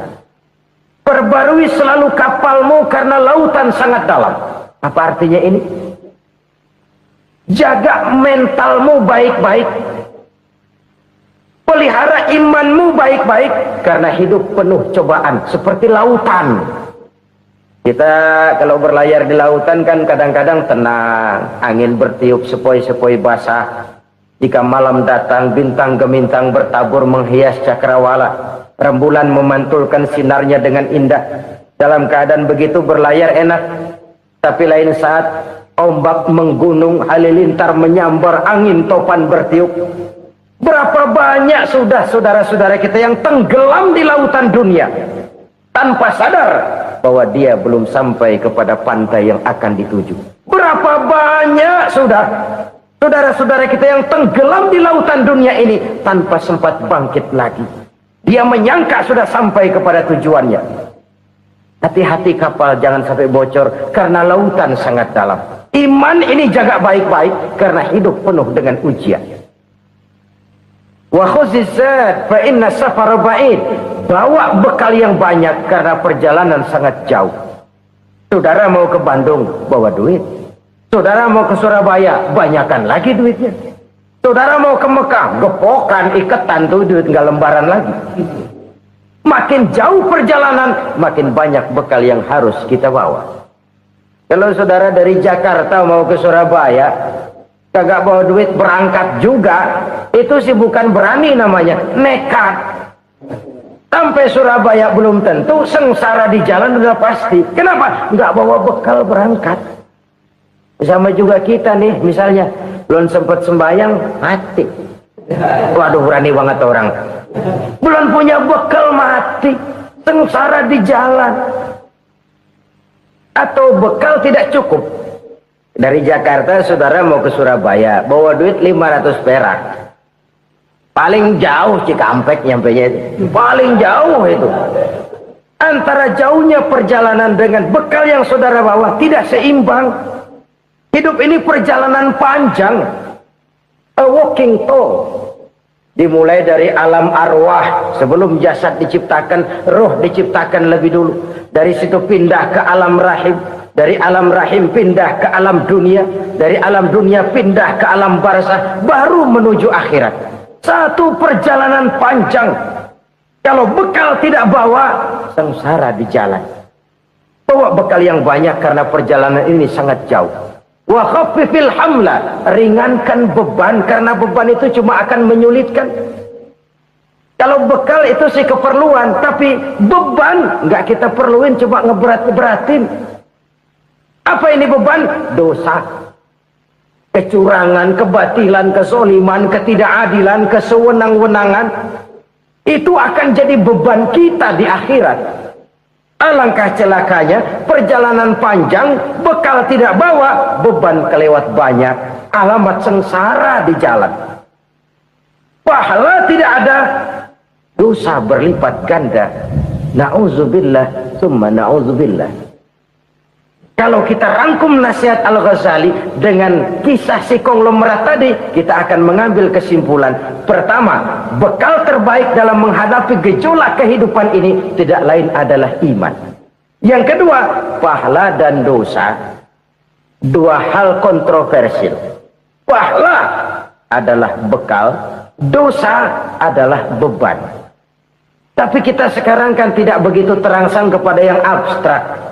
Perbarui selalu kapalmu karena lautan sangat dalam. Apa artinya ini? Jaga mentalmu baik-baik. Pelihara imanmu baik-baik karena hidup penuh cobaan seperti lautan. Kita kalau berlayar di lautan kan kadang-kadang tenang, angin bertiup sepoi-sepoi basah. Jika malam datang, bintang gemintang bertabur menghias cakrawala. Rembulan memantulkan sinarnya dengan indah. Dalam keadaan begitu berlayar enak. Tapi lain saat ombak menggunung, halilintar menyambar, angin topan bertiup. Berapa banyak sudah saudara-saudara kita yang tenggelam di lautan dunia tanpa sadar bahwa dia belum sampai kepada pantai yang akan dituju. Berapa banyak sudah saudara-saudara kita yang tenggelam di lautan dunia ini tanpa sempat bangkit lagi. Dia menyangka sudah sampai kepada tujuannya. Hati-hati kapal jangan sampai bocor karena lautan sangat dalam. Iman ini jaga baik-baik karena hidup penuh dengan ujian. Wa khuzizat fa inna safara ba'id. Bawa bekal yang banyak karena perjalanan sangat jauh. Saudara mau ke Bandung, bawa duit. Saudara mau ke Surabaya, banyakkan lagi duitnya. Saudara mau ke Mekah, gepokan, iketan tuh duit nggak lembaran lagi. Makin jauh perjalanan, makin banyak bekal yang harus kita bawa. Kalau saudara dari Jakarta mau ke Surabaya, kagak bawa duit berangkat juga, itu sih bukan berani namanya, nekat. Sampai Surabaya belum tentu, sengsara di jalan udah pasti. Kenapa? Nggak bawa bekal berangkat. Sama juga kita nih, misalnya belum sempat sembahyang, mati. Waduh, berani banget orang. Belum punya bekal, mati. Sengsara di jalan. Atau bekal tidak cukup. Dari Jakarta saudara mau ke Surabaya, bawa duit 500 perak. Paling jauh Cikampek nyampenya itu. Paling jauh itu. Antara jauhnya perjalanan dengan bekal yang saudara bawa tidak seimbang. Hidup ini perjalanan panjang. A walking tour. Dimulai dari alam arwah. Sebelum jasad diciptakan, roh diciptakan lebih dulu. Dari situ pindah ke alam rahim. Dari alam rahim pindah ke alam dunia. Dari alam dunia pindah ke alam barzah. Baru menuju akhirat. Satu perjalanan panjang. Kalau bekal tidak bawa, sengsara di jalan. Bawa bekal yang banyak karena perjalanan ini sangat jauh. Wa khaffifil hamla, ringankan beban karena beban itu cuma akan menyulitkan. Kalau bekal itu sih keperluan, tapi beban nggak kita perluin, cuma ngeberat-beratin. Apa ini beban? Dosa, kecurangan, kebatilan, kesoliman, ketidakadilan, kesewenang-wenangan. Itu akan jadi beban kita di akhirat. Alangkah celakanya, perjalanan panjang, bekal tidak bawa, beban kelewat banyak, alamat sengsara di jalan. Pahala tidak ada, dosa berlipat ganda. Na'udzubillah, summa na'udzubillah. Kalau kita rangkum nasihat Al-Ghazali dengan kisah si konglomerat tadi, kita akan mengambil kesimpulan. Pertama, bekal terbaik dalam menghadapi gejolak kehidupan ini tidak lain adalah iman. Yang kedua, pahala dan dosa. Dua hal kontroversial. Pahala adalah bekal, dosa adalah beban. Tapi kita sekarang kan tidak begitu terangsang kepada yang abstrak.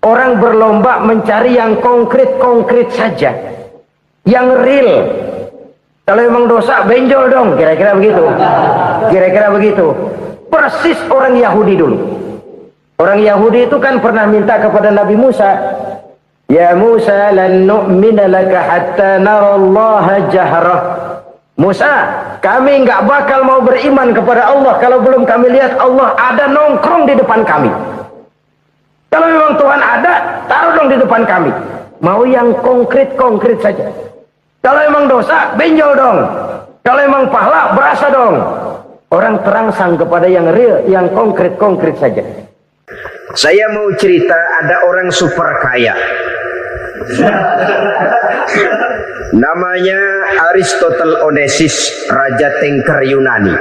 Orang berlomba mencari yang konkret-konkret saja. Yang real. Kalau emang dosa, benjol dong. Kira-kira begitu. Kira-kira begitu. Persis orang Yahudi dulu. Orang Yahudi itu kan pernah minta kepada Nabi Musa. Ya Musa, lan nu'mina laka hatta narallaha jahrah. Musa, kami nggak bakal mau beriman kepada Allah kalau belum kami lihat Allah ada nongkrong di depan kami. Kalau memang Tuhan ada, taruh dong di depan kami. Mau yang konkret-konkret saja. Kalau memang dosa, benjol dong. Kalau emang pahala, berasa dong. Orang terangsang kepada yang real, yang konkret-konkret saja. Saya mau cerita, ada orang super kaya. Namanya Aristotle Onesius, Raja Tanker Yunani.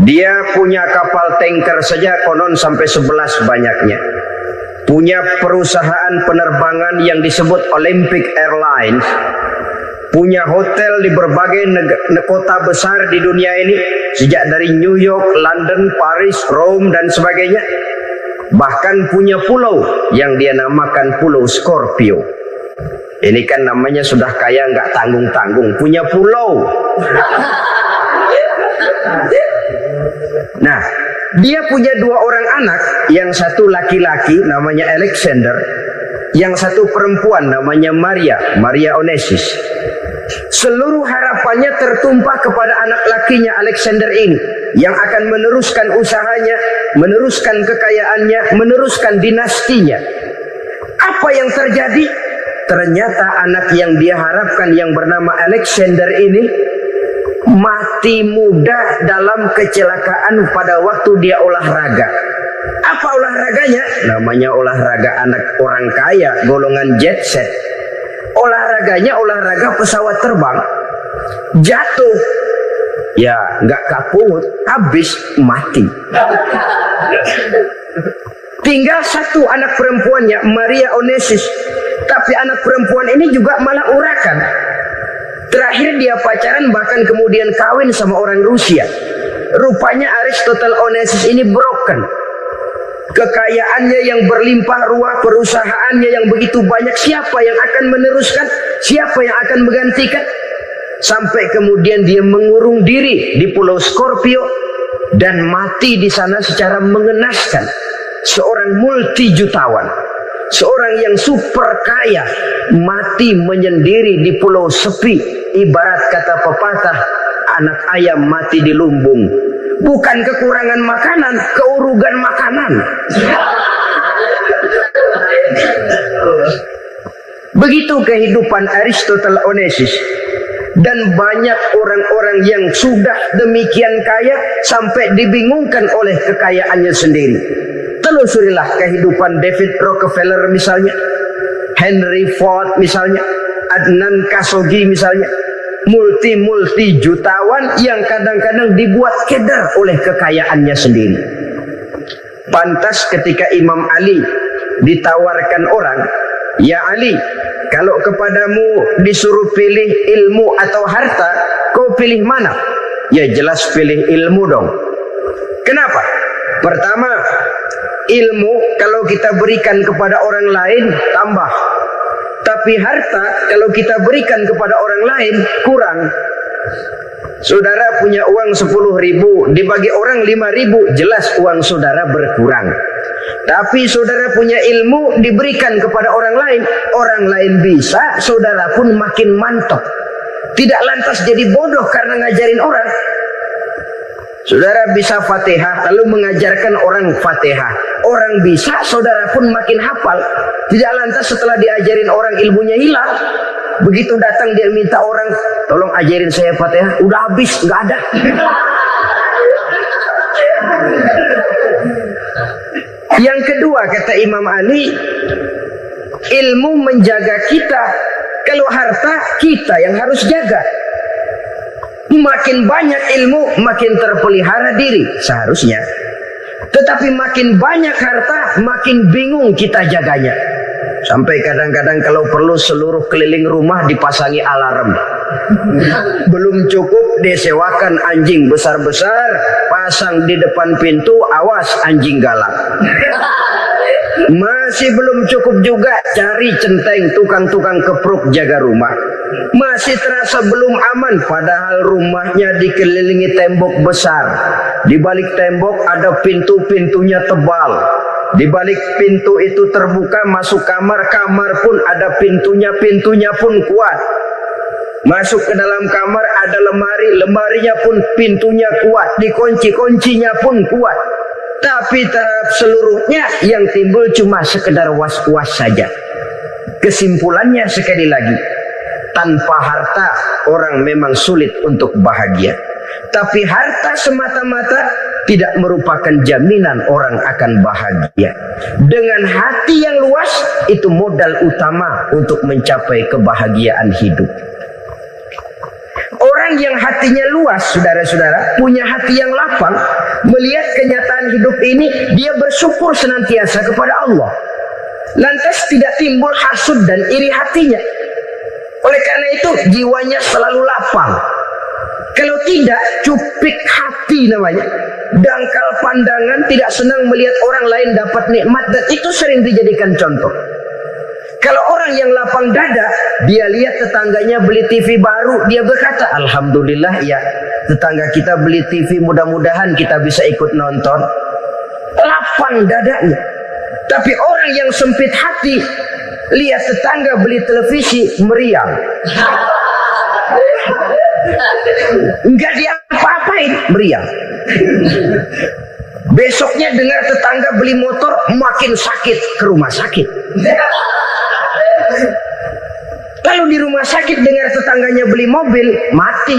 Dia punya kapal tanker saja konon sampai 11 banyaknya. Punya perusahaan penerbangan yang disebut Olympic Airlines. Punya hotel di berbagai kota besar di dunia ini, sejak dari New York, London, Paris, Rome, dan sebagainya. Bahkan punya pulau yang dia namakan Pulau Scorpio. Ini kan namanya sudah kaya nggak tanggung-tanggung, punya pulau. Nah, dia punya 2 orang anak, yang satu laki-laki namanya Alexander, yang satu perempuan namanya Maria Onesius. Seluruh harapannya tertumpah kepada anak lakinya Alexander ini, yang akan meneruskan usahanya, meneruskan kekayaannya, meneruskan dinastinya. Apa yang terjadi? Ternyata anak yang dia harapkan yang bernama Alexander ini mati muda dalam kecelakaan pada waktu dia olahraga. Apa olahraganya? Namanya olahraga anak orang kaya, golongan jet set. Olahraganya olahraga pesawat terbang. Jatuh, ya nggak kaput, habis mati. Tinggal satu anak perempuannya, Maria Onesius. Tapi anak perempuan ini juga malah urakan. Terakhir dia pacaran, bahkan kemudian kawin sama orang Rusia. Rupanya Aristotle Onesius ini broken. Kekayaannya yang berlimpah ruah, perusahaannya yang begitu banyak, siapa yang akan meneruskan? Siapa yang akan menggantikan? Sampai kemudian dia mengurung diri di Pulau Scorpio dan mati di sana secara mengenaskan. Seorang multi-jutawan, seorang yang super kaya, mati menyendiri di pulau sepi. Ibarat kata pepatah, anak ayam mati di lumbung. Bukan kekurangan makanan, keurugan makanan. Begitu kehidupan Aristotle Onesius. Dan banyak orang-orang yang sudah demikian kaya sampai dibingungkan oleh kekayaannya sendiri. Telusurilah kehidupan David Rockefeller misalnya, Henry Ford misalnya, Adnan Khashoggi misalnya. Multi jutawan yang kadang-kadang dibuat keder oleh kekayaannya sendiri. Pantas ketika Imam Ali ditawarkan orang, "Ya Ali, kalau kepadamu disuruh pilih ilmu atau harta, kau pilih mana?" Ya jelas pilih ilmu dong. Kenapa? Pertama, ilmu kalau kita berikan kepada orang lain tambah. Tapi harta kalau kita berikan kepada orang lain kurang. Saudara punya uang 10.000, dibagi orang 5.000, jelas uang saudara berkurang. Tapi saudara punya ilmu, diberikan kepada orang lain bisa, saudara pun makin mantap. Tidak lantas jadi bodoh karena ngajarin orang. Saudara bisa Fatihah, lalu mengajarkan orang Fatihah. Orang bisa, saudara pun makin hafal. Tidak lantas setelah diajarin orang ilmunya hilang. Begitu datang dia minta orang, "Tolong ajarin saya Fatihah." Udah habis, nggak ada. Yang kedua kata Imam Ali, ilmu menjaga kita. Kalau harta, kita yang harus jaga. Makin banyak ilmu, makin terpelihara diri seharusnya. Tetapi makin banyak harta, makin bingung kita jaganya. Sampai kadang-kadang kalau perlu seluruh keliling rumah dipasangi alarm. Belum cukup disewakan anjing besar-besar, pasang di depan pintu, awas anjing galak. Masih belum cukup juga, cari centeng tukang-tukang kepruk jaga rumah. Masih terasa belum aman, padahal rumahnya dikelilingi tembok besar. Di balik tembok ada pintu-pintunya tebal. Di balik pintu itu terbuka masuk kamar, kamar pun ada pintunya pun kuat. Masuk ke dalam kamar ada lemari, lemarinya pun pintunya kuat, dikunci-kuncinya pun kuat. Tapi terhadap seluruhnya yang timbul cuma sekedar was-was saja. Kesimpulannya sekali lagi, tanpa harta orang memang sulit untuk bahagia. Tapi harta semata-mata tidak merupakan jaminan orang akan bahagia. Dengan hati yang luas, itu modal utama untuk mencapai kebahagiaan hidup. Orang yang hatinya luas, saudara-saudara, punya hati yang lapang, melihat kenyataan hidup ini, dia bersyukur senantiasa kepada Allah. Lantas tidak timbul hasud dan iri hatinya. Oleh karena itu, jiwanya selalu lapang. Kalau tidak, cupik hati namanya. Dangkal pandangan, tidak senang melihat orang lain dapat nikmat, dan itu sering dijadikan contoh. Kalau orang yang lapang dada, dia lihat tetangganya beli TV baru, dia berkata, alhamdulillah ya, tetangga kita beli TV, mudah-mudahan kita bisa ikut nonton. Lapang dadanya. Tapi orang yang sempit hati, lihat tetangga beli televisi, meriang. Enggak diapa-apain, meriang. Besoknya dengar tetangga beli motor, makin sakit, ke rumah sakit. Lalu di rumah sakit dengar tetangganya beli mobil, mati.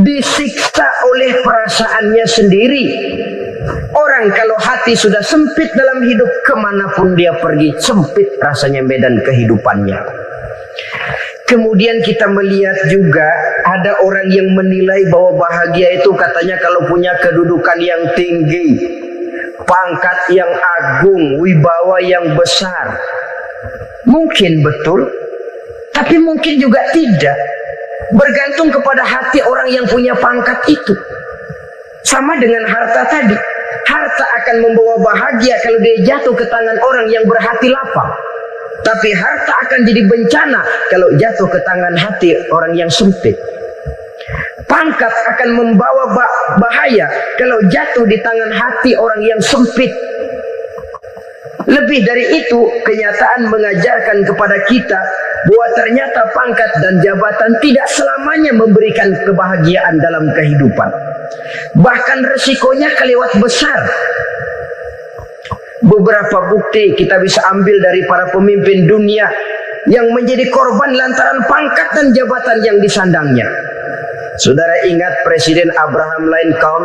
Disiksa oleh perasaannya sendiri. Orang kalau hati sudah sempit dalam hidup, kemanapun dia pergi, sempit rasanya medan kehidupannya. Kemudian kita melihat juga ada orang yang menilai bahwa bahagia itu katanya kalau punya kedudukan yang tinggi, pangkat yang agung, wibawa yang besar. Mungkin betul, tapi mungkin juga tidak. Bergantung kepada hati orang yang punya pangkat itu. Sama dengan harta tadi. Harta akan membawa bahagia kalau dia jatuh ke tangan orang yang berhati lapang. Tapi harta akan jadi bencana kalau jatuh ke tangan hati orang yang sempit. Pangkat akan membawa bahaya kalau jatuh di tangan hati orang yang sempit. Lebih dari itu, kenyataan mengajarkan kepada kita bahwa ternyata pangkat dan jabatan tidak selamanya memberikan kebahagiaan dalam kehidupan. Bahkan resikonya kelewat besar. Beberapa bukti kita bisa ambil dari para pemimpin dunia yang menjadi korban lantaran pangkat dan jabatan yang disandangnya. Saudara ingat Presiden Abraham Lincoln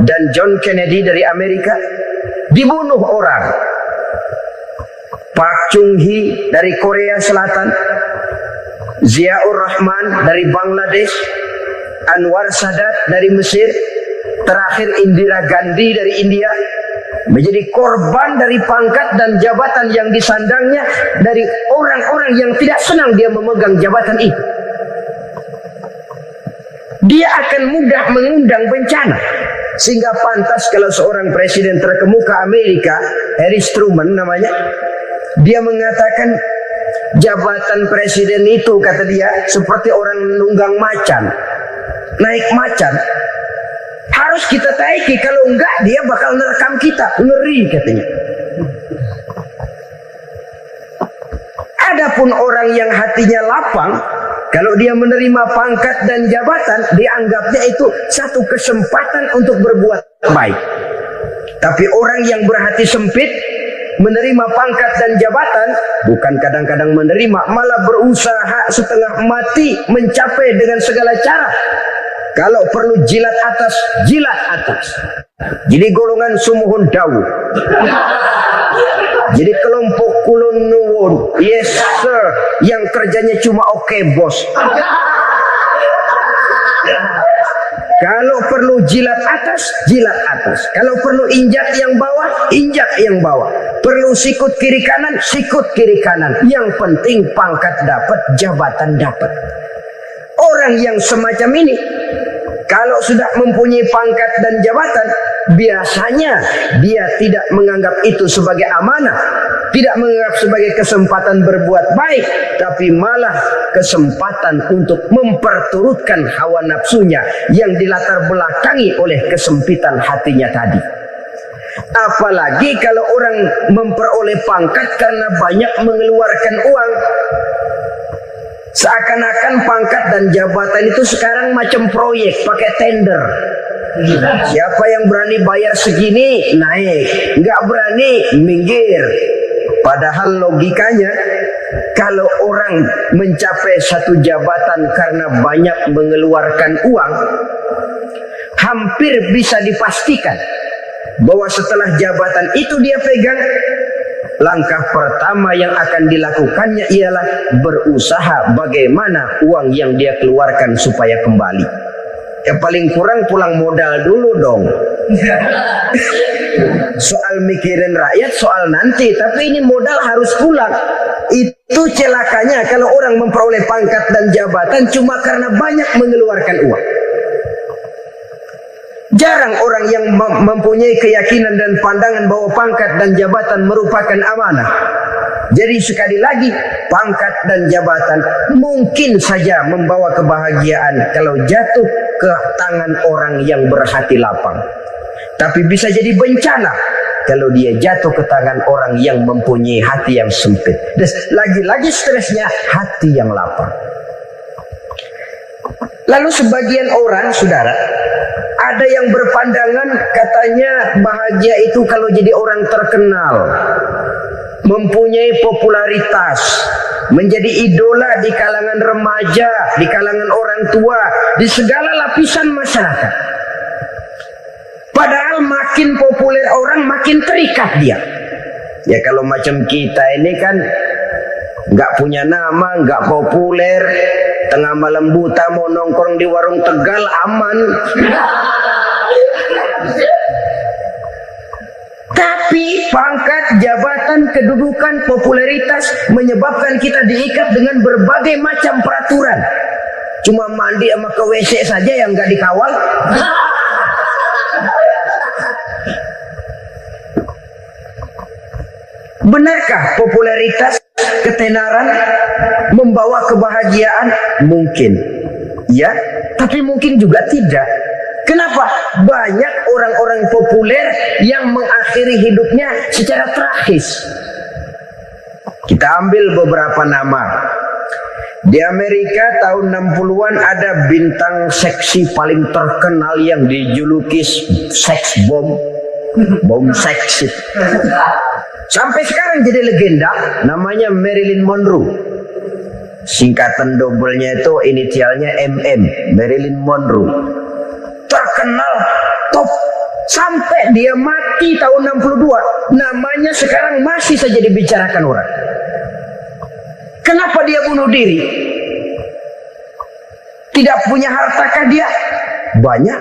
dan John Kennedy dari Amerika dibunuh orang. Park Chung-hee dari Korea Selatan, Ziaur Rahman dari Bangladesh, Anwar Sadat dari Mesir, terakhir Indira Gandhi dari India, menjadi korban dari pangkat dan jabatan yang disandangnya dari orang-orang yang tidak senang dia memegang jabatan itu. Dia akan mudah mengundang bencana. Sehingga pantas kalau seorang presiden terkemuka Amerika, Harry Truman namanya, dia mengatakan jabatan presiden itu, kata dia, seperti orang nunggang macan, naik macan. Harus kita taiki, kalau enggak dia bakal nerekam kita, ngeri katanya. Adapun orang yang hatinya lapang, kalau dia menerima pangkat dan jabatan, dianggapnya itu satu kesempatan untuk berbuat baik. Tapi orang yang berhati sempit, menerima pangkat dan jabatan, bukan kadang-kadang menerima, malah berusaha setengah mati mencapai dengan segala cara. Kalau perlu jilat atas, jilat atas. Jadi golongan sumuhun dawu. Jadi kelompok kulon nuwun, yes sir, yang kerjanya cuma oke bos. Kalau perlu jilat atas, jilat atas. Kalau perlu injak yang bawah, injak yang bawah. Perlu sikut kiri kanan, sikut kiri kanan. Yang penting pangkat dapat, jabatan dapat. Orang yang semacam ini, kalau sudah mempunyai pangkat dan jabatan, biasanya dia tidak menganggap itu sebagai amanah, tidak menganggap sebagai kesempatan berbuat baik, tapi malah kesempatan untuk memperturutkan hawa nafsunya yang dilatar belakangi oleh kesempitan hatinya tadi. Apalagi kalau orang memperoleh pangkat karena banyak mengeluarkan uang. Seakan-akan pangkat dan jabatan itu sekarang macam proyek, pakai tender. Siapa yang berani bayar segini, naik. Nggak berani, minggir. Padahal logikanya, kalau orang mencapai satu jabatan karena banyak mengeluarkan uang, hampir bisa dipastikan bahwa setelah jabatan itu dia pegang, langkah pertama yang akan dilakukannya ialah berusaha bagaimana uang yang dia keluarkan supaya kembali. Ya paling kurang pulang modal dulu dong. Soal mikirin rakyat, soal nanti, tapi ini modal harus pulang. Itu celakanya kalau orang memperoleh pangkat dan jabatan cuma karena banyak mengeluarkan uang. Jarang orang yang mempunyai keyakinan dan pandangan bahwa pangkat dan jabatan merupakan amanah. Jadi sekali lagi, pangkat dan jabatan mungkin saja membawa kebahagiaan kalau jatuh ke tangan orang yang berhati lapang. Tapi bisa jadi bencana kalau dia jatuh ke tangan orang yang mempunyai hati yang sempit. Dan lagi-lagi stresnya hati yang lapang. Lalu sebagian orang, saudara, ada yang berpandangan katanya bahagia itu kalau jadi orang terkenal, mempunyai popularitas, menjadi idola di kalangan remaja, di kalangan orang tua, di segala lapisan masyarakat. Padahal makin populer orang makin terikat dia. Ya kalau macam kita ini kan nggak punya nama, nggak populer, tengah malam buta mau nongkrong di warung Tegal aman. Tapi pangkat, jabatan, kedudukan, popularitas menyebabkan kita diikat dengan berbagai macam peraturan. Cuma mandi sama ke WC saja yang nggak dikawal. Benarkah popularitas, ketenaran membawa kebahagiaan? Mungkin, ya, tapi mungkin juga tidak. Kenapa? Banyak orang-orang populer yang mengakhiri hidupnya secara tragis. Kita ambil beberapa nama. Di Amerika tahun 60-an ada bintang seksi paling terkenal yang dijuluki seks bom. Bom seksi. Sampai sekarang jadi legenda, namanya Marilyn Monroe. Singkatan dobelnya itu inisialnya MM, Marilyn Monroe. Terkenal, top, sampai dia mati tahun 62. Namanya sekarang masih saja dibicarakan orang. Kenapa dia bunuh diri? Tidak punya hartakah dia? Banyak.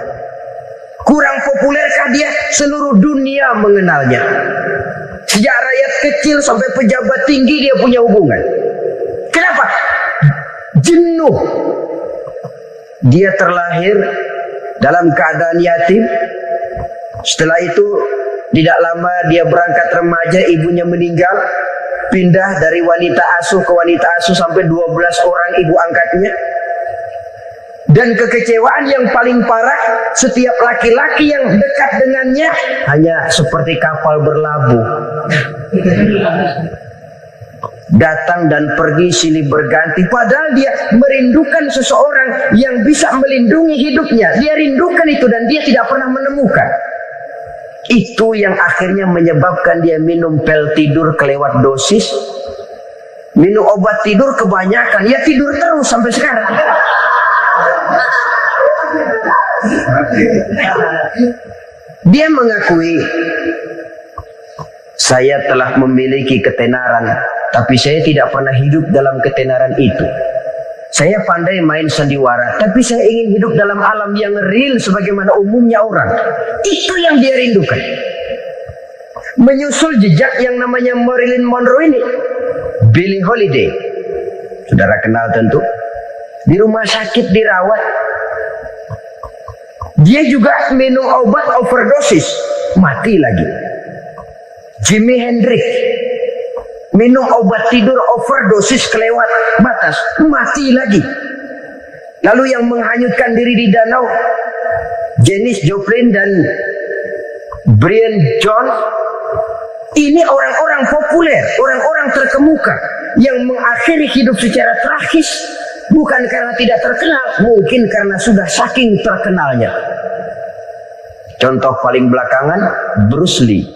Kurang populerkah dia? Seluruh dunia mengenalnya. Sejak rakyat kecil sampai pejabat tinggi dia punya hubungan. Kenapa? Jenuh. Dia terlahir dalam keadaan yatim. Setelah itu tidak lama dia berangkat remaja, ibunya meninggal. Pindah dari wanita asuh ke wanita asuh sampai 12 orang ibu angkatnya. Dan kekecewaan yang paling parah, setiap laki-laki yang dekat dengannya hanya seperti kapal berlabuh. Datang dan pergi silih berganti. Padahal dia merindukan seseorang yang bisa melindungi hidupnya. Dia rindukan itu dan dia tidak pernah menemukan. Itu yang akhirnya menyebabkan dia minum pil tidur kelewat dosis. Minum obat tidur kebanyakan. Ya tidur terus sampai sekarang. Dia mengakui, saya telah memiliki ketenaran, tapi saya tidak pernah hidup dalam ketenaran itu. Saya pandai main sandiwara, tapi saya ingin hidup dalam alam yang real sebagaimana umumnya orang. Itu yang dia rindukan. Menyusul jejak yang namanya Marilyn Monroe ini, Billie Holiday, saudara kenal tentu. Di rumah sakit dirawat. Dia juga minum obat overdosis, mati lagi. Jimi Hendrix minum obat tidur overdosis kelewat batas, mati lagi. Lalu yang menghanyutkan diri di danau, Janis Joplin dan Brian Jones. Ini orang-orang populer, orang-orang terkemuka yang mengakhiri hidup secara tragis. Bukan karena tidak terkenal, mungkin karena sudah saking terkenalnya. Contoh paling belakangan, Bruce Lee.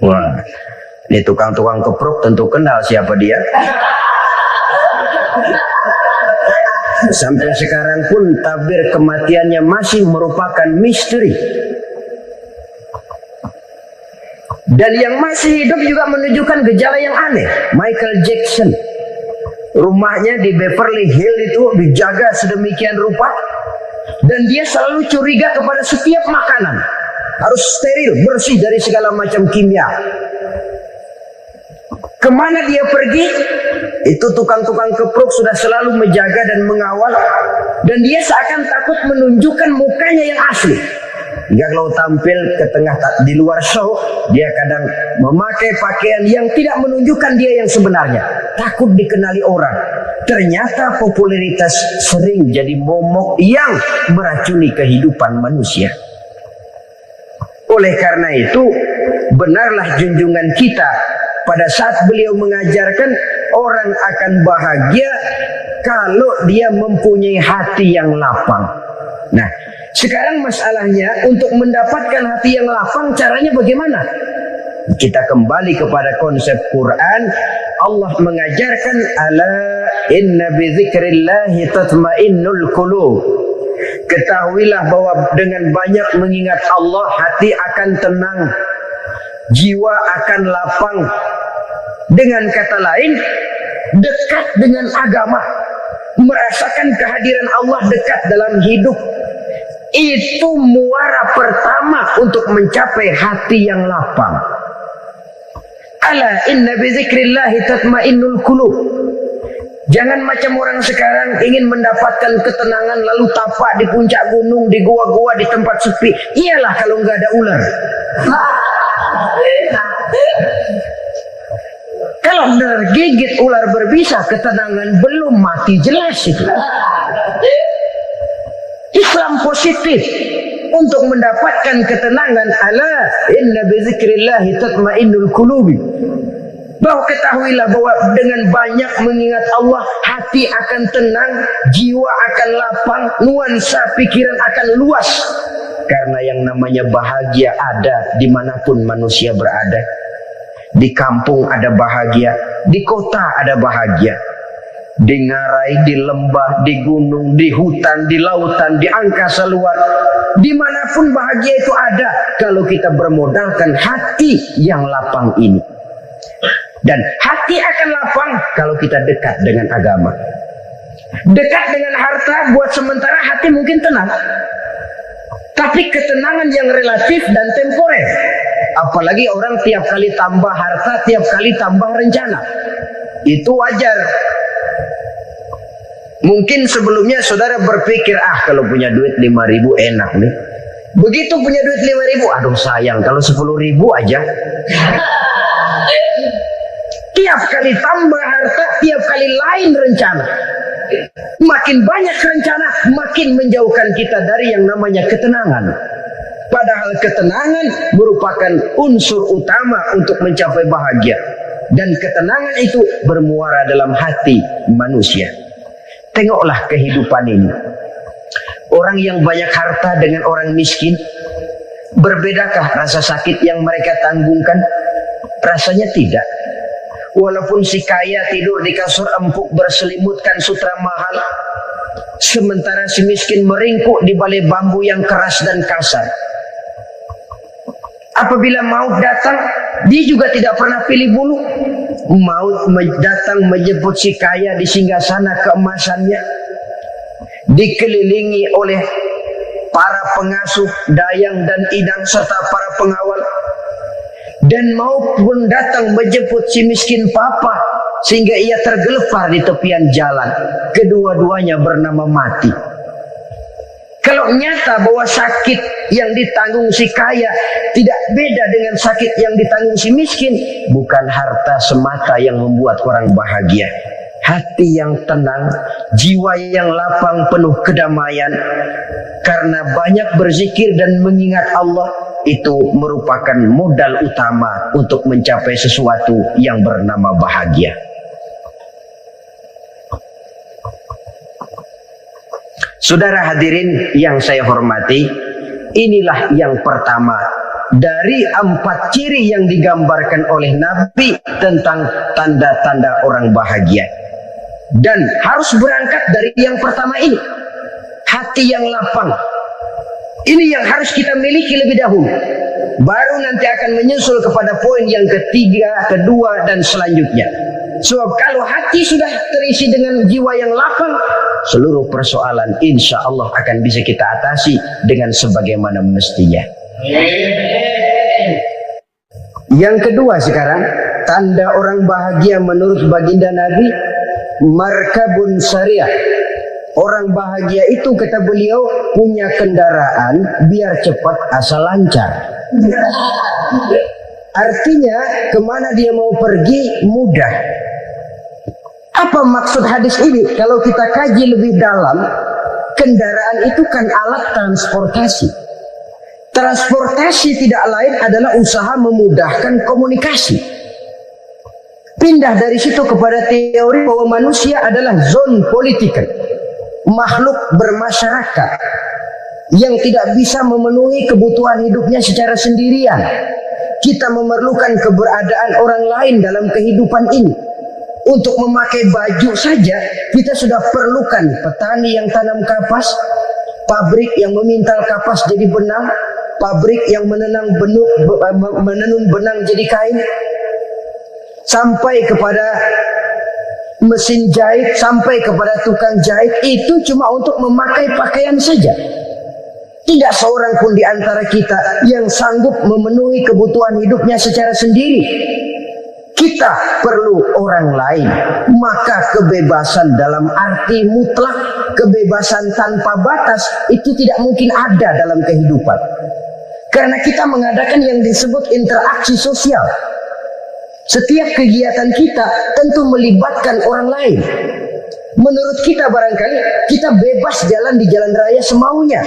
Wah, ini tukang-tukang keprok tentu kenal siapa dia. Sampai sekarang pun tabir kematiannya masih merupakan misteri. Dan yang masih hidup juga menunjukkan gejala yang aneh. Michael Jackson, rumahnya di Beverly Hills itu dijaga sedemikian rupa, dan dia selalu curiga kepada setiap makanan harus steril, bersih dari segala macam kimia. Kemana dia pergi, itu tukang-tukang keprok sudah selalu menjaga dan mengawal, dan dia seakan takut menunjukkan mukanya yang asli. Hingga kalau tampil ke tengah di luar show, dia kadang memakai pakaian yang tidak menunjukkan dia yang sebenarnya, takut dikenali orang. Ternyata popularitas sering jadi momok yang meracuni kehidupan manusia. Oleh karena itu, benarlah junjungan kita pada saat beliau mengajarkan orang akan bahagia kalau dia mempunyai hati yang lapang. Nah, sekarang masalahnya untuk mendapatkan hati yang lapang, caranya bagaimana? Kita kembali kepada konsep Quran. Allah mengajarkan, ala inna bi dzikrillahi tatmainnul qulub. Ketahuilah bahwa dengan banyak mengingat Allah, hati akan tenang, jiwa akan lapang. Dengan kata lain, dekat dengan agama, merasakan kehadiran Allah dekat dalam hidup, itu muara pertama untuk mencapai hati yang lapang. Ala inna bi dzikrillahi tatmainnul qulub. Jangan macam orang sekarang ingin mendapatkan ketenangan lalu tapak di puncak gunung, di gua-gua, di tempat sepi. Iyalah kalau nggak ada ular. Kalau tergigit ular berbisa, ketenangan belum mati jelas itu. Islam positif untuk mendapatkan ketenangan. Ala inna bi dzikrillahi tatmainnul qulubi. Bahwa ketahuilah bahwa dengan banyak mengingat Allah, hati akan tenang, jiwa akan lapang, nuansa pikiran akan luas. Karena yang namanya bahagia ada dimanapun manusia berada. Di kampung ada bahagia, di kota ada bahagia. Di ngarai, di lembah, di gunung, di hutan, di lautan, di angkasa luar. Dimanapun bahagia itu ada kalau kita bermodalkan hati yang lapang ini. Dan hati akan lapang kalau kita dekat dengan agama. Dekat dengan harta buat sementara hati mungkin tenang, tapi ketenangan yang relatif dan temporer. Apalagi orang tiap kali tambah harta, tiap kali tambah rencana. Itu wajar. Mungkin sebelumnya saudara berpikir, kalau punya duit 5.000 enak nih. Begitu punya duit 5.000, aduh sayang kalau 10.000 aja. Tiap kali tambah harta, tiap kali lain rencana. Makin banyak rencana, makin menjauhkan kita dari yang namanya ketenangan. Padahal ketenangan merupakan unsur utama untuk mencapai bahagia. Dan ketenangan itu bermuara dalam hati manusia. Tengoklah kehidupan ini. Orang yang banyak harta dengan orang miskin, berbedakah rasa sakit yang mereka tanggungkan? Rasanya tidak. Walaupun si kaya tidur di kasur empuk berselimutkan sutra mahal, sementara si miskin meringkuk di balai bambu yang keras dan kasar. Apabila maut datang, dia juga tidak pernah pilih bulu. Maut datang menjemput si kaya di singgasana keemasannya, dikelilingi oleh para pengasuh, dayang dan idang serta para pengawal. Dan maupun datang menjemput si miskin papa sehingga ia tergelepar di tepian jalan. Kedua-duanya bernama mati. Kalau nyata bahwa sakit yang ditanggung si kaya tidak beda dengan sakit yang ditanggung si miskin, bukan harta semata yang membuat orang bahagia. Hati yang tenang, jiwa yang lapang penuh kedamaian. Karena banyak berzikir dan mengingat Allah, itu merupakan modal utama untuk mencapai sesuatu yang bernama bahagia. Saudara hadirin yang saya hormati, inilah yang pertama dari 4 ciri yang digambarkan oleh Nabi tentang tanda-tanda orang bahagia. Dan harus berangkat dari yang pertama ini, hati yang lapang. Ini yang harus kita miliki lebih dahulu, baru nanti akan menyusul kepada poin yang ketiga, kedua, dan selanjutnya. Sebab kalau hati sudah terisi dengan jiwa yang lapang, seluruh persoalan insya Allah akan bisa kita atasi dengan sebagaimana mestinya. Yang kedua sekarang, tanda orang bahagia menurut baginda Nabi, markabun syariah. Orang bahagia itu, kata beliau, punya kendaraan biar cepat asal lancar. Artinya kemana dia mau pergi mudah. Apa maksud hadis ini? Kalau kita kaji lebih dalam, kendaraan itu kan alat transportasi. Transportasi tidak lain adalah usaha memudahkan komunikasi. Pindah dari situ kepada teori bahwa manusia adalah zon political, makhluk bermasyarakat yang tidak bisa memenuhi kebutuhan hidupnya secara sendirian. Kita memerlukan keberadaan orang lain dalam kehidupan ini. Untuk memakai baju saja kita sudah perlukan petani yang tanam kapas, pabrik yang memintal kapas jadi benang, pabrik yang menenun benang jadi kain, sampai kepada mesin jahit, sampai kepada tukang jahit. Itu cuma untuk memakai pakaian saja. Tidak seorang pun di antara kita yang sanggup memenuhi kebutuhan hidupnya secara sendiri. Kita perlu orang lain. Maka kebebasan dalam arti mutlak, kebebasan tanpa batas, itu tidak mungkin ada dalam kehidupan. Karena kita mengadakan yang disebut interaksi sosial. Setiap kegiatan kita tentu melibatkan orang lain. Menurut kita barangkali kita bebas jalan di jalan raya semaunya,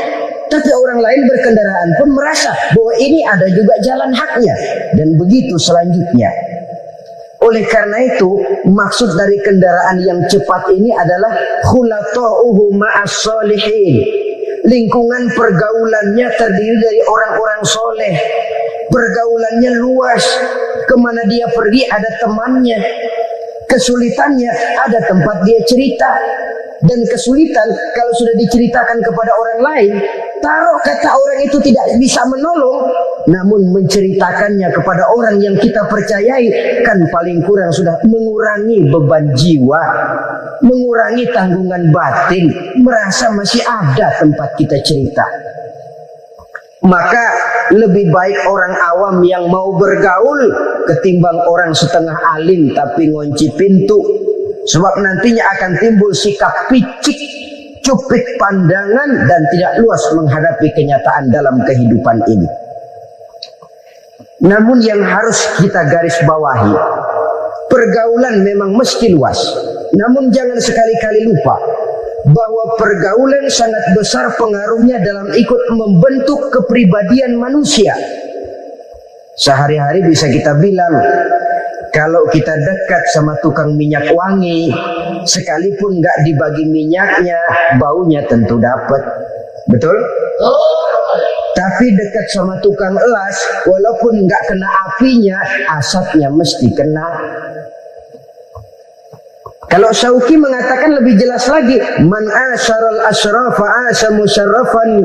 tapi orang lain berkendaraan pun merasa bahwa ini ada juga jalan haknya, dan begitu selanjutnya. Oleh karena itu, maksud dari kendaraan yang cepat ini adalah khulata'uhu ma'as solihin. Lingkungan pergaulannya terdiri dari orang-orang soleh. Pergaulannya luas. Kemana dia pergi ada temannya. Kesulitannya ada tempat dia cerita. Dan kesulitan kalau sudah diceritakan kepada orang lain, taruh kata orang itu tidak bisa menolong, namun menceritakannya kepada orang yang kita percayai, kan paling kurang sudah mengurangi beban jiwa, mengurangi tanggungan batin, merasa masih ada tempat kita cerita. Maka lebih baik orang awam yang mau bergaul ketimbang orang setengah alim tapi ngunci pintu. Sebab nantinya akan timbul sikap picik, cupik pandangan, dan tidak luas menghadapi kenyataan dalam kehidupan ini. Namun yang harus kita garis bawahi, pergaulan memang mesti luas. Namun jangan sekali-kali lupa bahwa pergaulan sangat besar pengaruhnya dalam ikut membentuk kepribadian manusia. Sehari-hari bisa kita bilang, kalau kita dekat sama tukang minyak wangi, sekalipun nggak dibagi minyaknya, baunya tentu dapat. Betul? Tapi dekat sama tukang elas, walaupun nggak kena apinya, asapnya mesti kena. Kalau Syauqi mengatakan lebih jelas lagi, man asyaral asrafa asa musyarrafan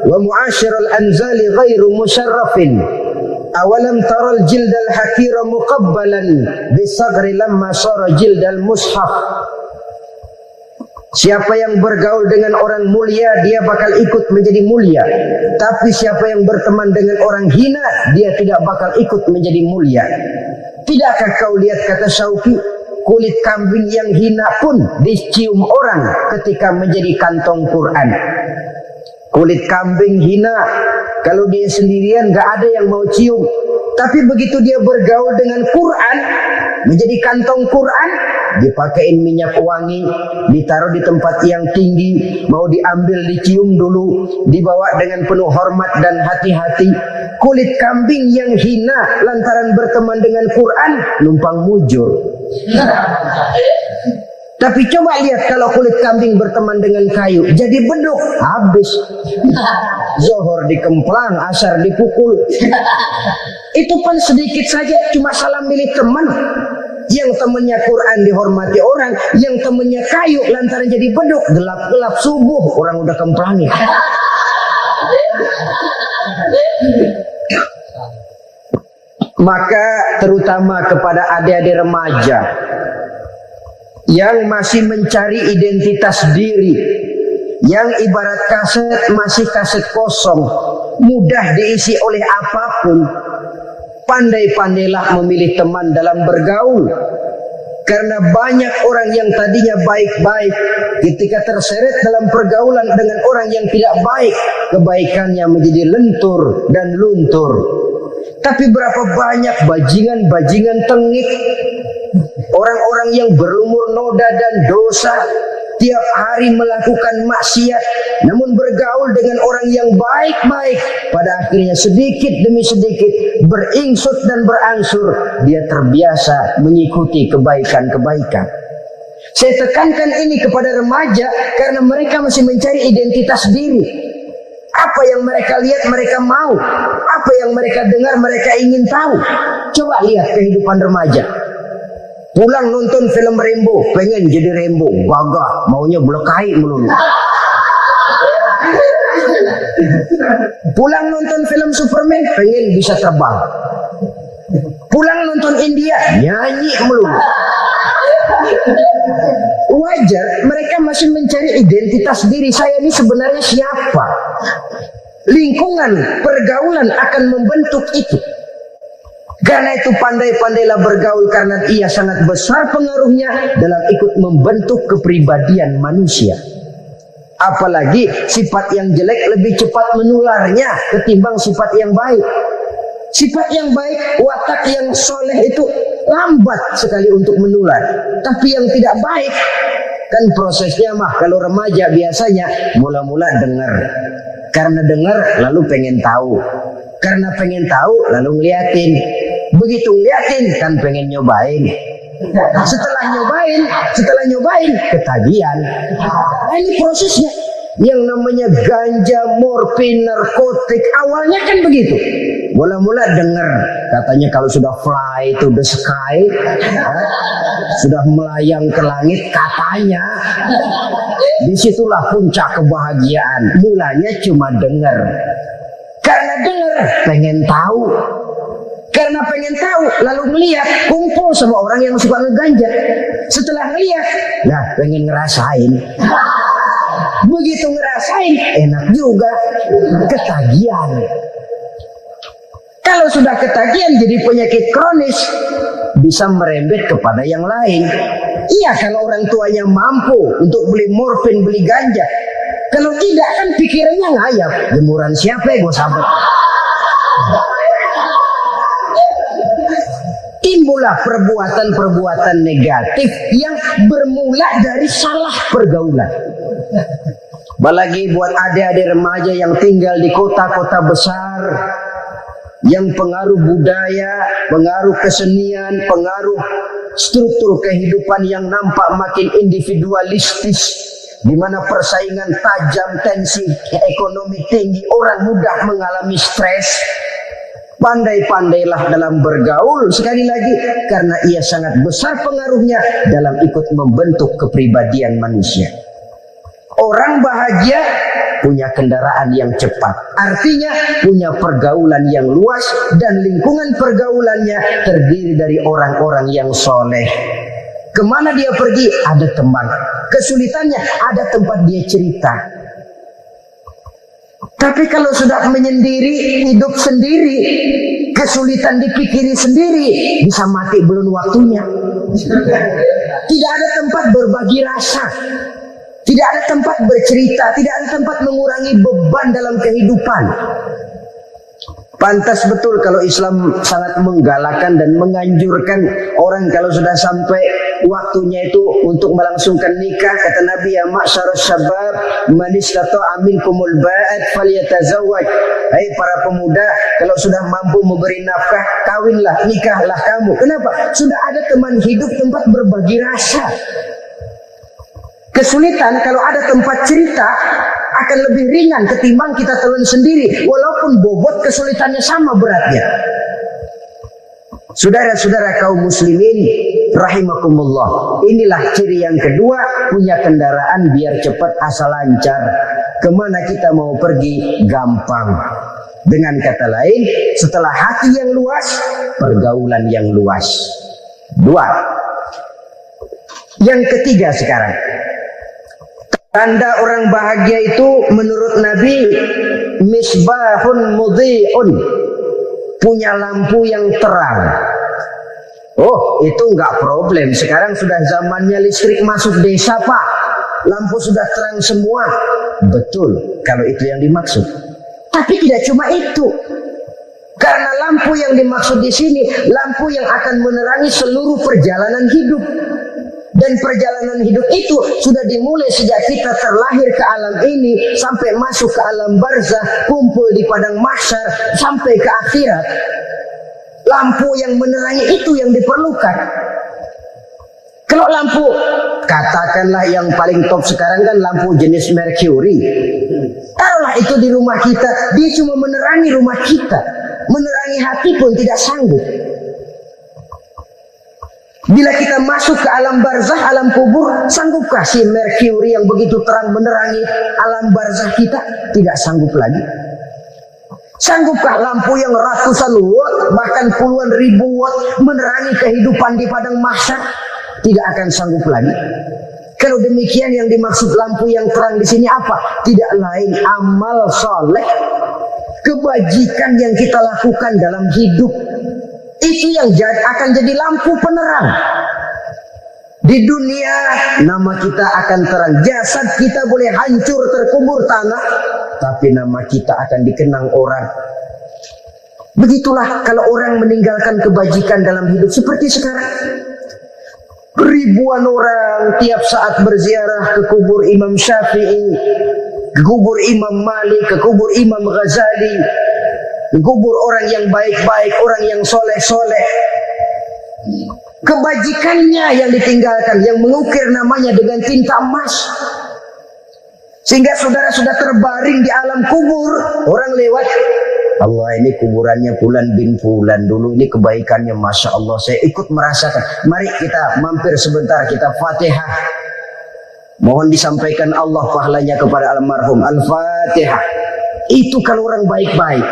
wa muasyiral anzali ghairu musyarrafin. Awalam taral jildal hakira muqabbalan bisagri lamma sara jildal mushaf. Siapa yang bergaul dengan orang mulia, dia bakal ikut menjadi mulia. Tapi siapa yang berteman dengan orang hina, dia tidak bakal ikut menjadi mulia. Tidakkah kau lihat, kata Syauqi, kulit kambing yang hina pun dicium orang ketika menjadi kantong Quran. Kulit kambing hina, kalau dia sendirian gak ada yang mau cium. Tapi begitu dia bergaul dengan Quran, menjadi kantong Quran, dipakein minyak wangi, ditaruh di tempat yang tinggi, mau diambil dicium dulu, dibawa dengan penuh hormat dan hati-hati. Kulit kambing yang hina lantaran berteman dengan Quran, numpang mujur. Tapi coba lihat kalau kulit kambing berteman dengan kayu, jadi beduk, habis. Zohor dikemplang, asar dipukul. Itu pun sedikit saja, cuma salah milih teman. Yang temannya Quran dihormati orang, yang temannya kayu lantaran jadi beduk, gelap-gelap subuh orang udah kemplangi. Maka terutama kepada adik-adik remaja yang masih mencari identitas diri, yang ibarat kaset masih kaset kosong, mudah diisi oleh apapun, pandai-pandailah memilih teman dalam bergaul. Karena banyak orang yang tadinya baik-baik, ketika terseret dalam pergaulan dengan orang yang tidak baik, kebaikannya menjadi lentur dan luntur. Tapi berapa banyak bajingan-bajingan tengik, orang-orang yang berlumur noda dan dosa, tiap hari melakukan maksiat, namun bergaul dengan orang yang baik-baik, pada akhirnya sedikit demi sedikit beringsut dan berangsur dia terbiasa mengikuti kebaikan-kebaikan. Saya tekankan ini kepada remaja karena mereka masih mencari identitas diri. Apa yang mereka lihat mereka mau, apa yang mereka dengar mereka ingin tahu. Coba lihat kehidupan remaja. Pulang nonton film Rambo, pengen jadi Rambo, gagah, maunya belekai melulu. Pulang nonton film Superman, pengen bisa terbang. Pulang nonton India, nyanyi melulu. Wajar, mereka masih mencari identitas diri. Saya ini sebenarnya siapa? Lingkungan, pergaulan akan membentuk itu. Karena itu pandai-pandailah bergaul karena ia sangat besar pengaruhnya dalam ikut membentuk kepribadian manusia. Apalagi sifat yang jelek lebih cepat menularnya ketimbang sifat yang baik. Sifat yang baik, watak yang soleh itu lambat sekali untuk menular. Tapi yang tidak baik, kan prosesnya mah kalau remaja biasanya mula-mula dengar. Karena dengar lalu pengen tahu. Karena pengen tahu lalu ngeliatin. Begitu ngeliatin kan pengen nyobain. Setelah nyobain ketagihan. Nah, ini prosesnya. Yang namanya ganja, morfin, narkotik awalnya kan begitu. Mula-mula dengar katanya kalau sudah fly to the sky, sudah melayang ke langit katanya, disitulah puncak kebahagiaan. Mulanya cuma dengar. Karena dengar pengen tahu. Karena pengen tahu, lalu melihat, kumpul sama orang yang suka ngeganja. Setelah melihat, nah pengen ngerasain. Begitu ngerasain, enak juga, ketagihan. Kalau sudah ketagihan jadi penyakit kronis, bisa merembet kepada yang lain. Iya, kalau orang tuanya mampu untuk beli morfin, beli ganja. Kalau tidak kan pikirannya ngayap. Jemuran siapa ya gue sahabat? Timbullah perbuatan-perbuatan negatif yang bermula dari salah pergaulan. Apalagi buat adik-adik remaja yang tinggal di kota-kota besar, yang pengaruh budaya, pengaruh kesenian, pengaruh struktur kehidupan yang nampak makin individualistis, di mana persaingan tajam, tensi ekonomi tinggi, orang mudah mengalami stres. Pandai-pandailah dalam bergaul, sekali lagi karena ia sangat besar pengaruhnya dalam ikut membentuk kepribadian manusia. Orang bahagia punya kendaraan yang cepat, artinya punya pergaulan yang luas dan lingkungan pergaulannya terdiri dari orang-orang yang soleh. Kemana dia pergi ada teman, kesulitannya ada tempat dia cerita. Tapi kalau sudah menyendiri, hidup sendiri, kesulitan dipikiri sendiri, bisa mati belum waktunya. Tidak ada tempat berbagi rasa, tidak ada tempat bercerita, tidak ada tempat mengurangi beban dalam kehidupan. Pantas betul kalau Islam sangat menggalakkan dan menganjurkan orang kalau sudah sampai waktunya itu untuk melangsungkan nikah. Kata Nabi, ya ma'syarus syabab man istata'a minkumul ba'at falyatazawwaj. Hai para pemuda, kalau sudah mampu memberi nafkah, kawinlah, nikahlah kamu. Kenapa? Sudah ada teman hidup, tempat berbagi rasa. Kesulitan kalau ada tempat cerita akan lebih ringan ketimbang kita telan sendiri, walaupun bobot kesulitannya sama beratnya. Saudara-saudara kaum muslimin rahimakumullah, inilah ciri yang kedua, punya kendaraan biar cepat asal lancar. Kemana kita mau pergi gampang. Dengan kata lain, setelah hati yang luas, pergaulan yang luas. Dua. Yang ketiga sekarang, tanda orang bahagia itu menurut Nabi, misbahun mudhi'un, punya lampu yang terang. Oh, itu enggak problem. Sekarang sudah zamannya listrik masuk desa, Pak. Lampu sudah terang semua. Betul, kalau itu yang dimaksud. Tapi tidak cuma itu. Karena lampu yang dimaksud di sini, lampu yang akan menerangi seluruh perjalanan hidup. Dan perjalanan hidup itu sudah dimulai sejak kita terlahir ke alam ini sampai masuk ke alam barzah, kumpul di padang mahsyar sampai ke akhirat. Lampu yang menerangi itu yang diperlukan. Kalau lampu, katakanlah yang paling top sekarang kan lampu jenis Mercury. Taruhlah itu di rumah kita, dia cuma menerangi rumah kita, menerangi hati pun tidak sanggup. Bila kita masuk ke alam barzah, alam kubur, sanggupkah si Mercury yang begitu terang menerangi alam barzah kita? Tidak sanggup lagi. Sanggupkah lampu yang ratusan watt, bahkan puluhan ribu watt menerangi kehidupan di padang mahsyar? Tidak akan sanggup lagi. Kalau demikian, yang dimaksud lampu yang terang di sini apa? Tidak lain amal soleh, kebajikan yang kita lakukan dalam hidup. Itu yang akan jadi lampu penerang. Di dunia nama kita akan terang. Jasad kita boleh hancur terkubur tanah, tapi nama kita akan dikenang orang. Begitulah kalau orang meninggalkan kebajikan dalam hidup seperti sekarang. Ribuan orang tiap saat berziarah ke kubur Imam Syafi'i, ke kubur Imam Malik, ke kubur Imam Ghazali, ke kubur orang yang baik-baik, orang yang soleh-soleh. Kebajikannya yang ditinggalkan, yang mengukir namanya dengan tinta emas. Sehingga saudara sudah terbaring di alam kubur, orang lewat, Allah ini kuburannya Fulan bin Fulan dulu, ini kebaikannya Masya Allah, saya ikut merasakan. Mari kita mampir sebentar, kita Fatihah. Mohon disampaikan Allah pahalanya kepada almarhum. Al-Fatihah. Itu kalau orang baik-baik.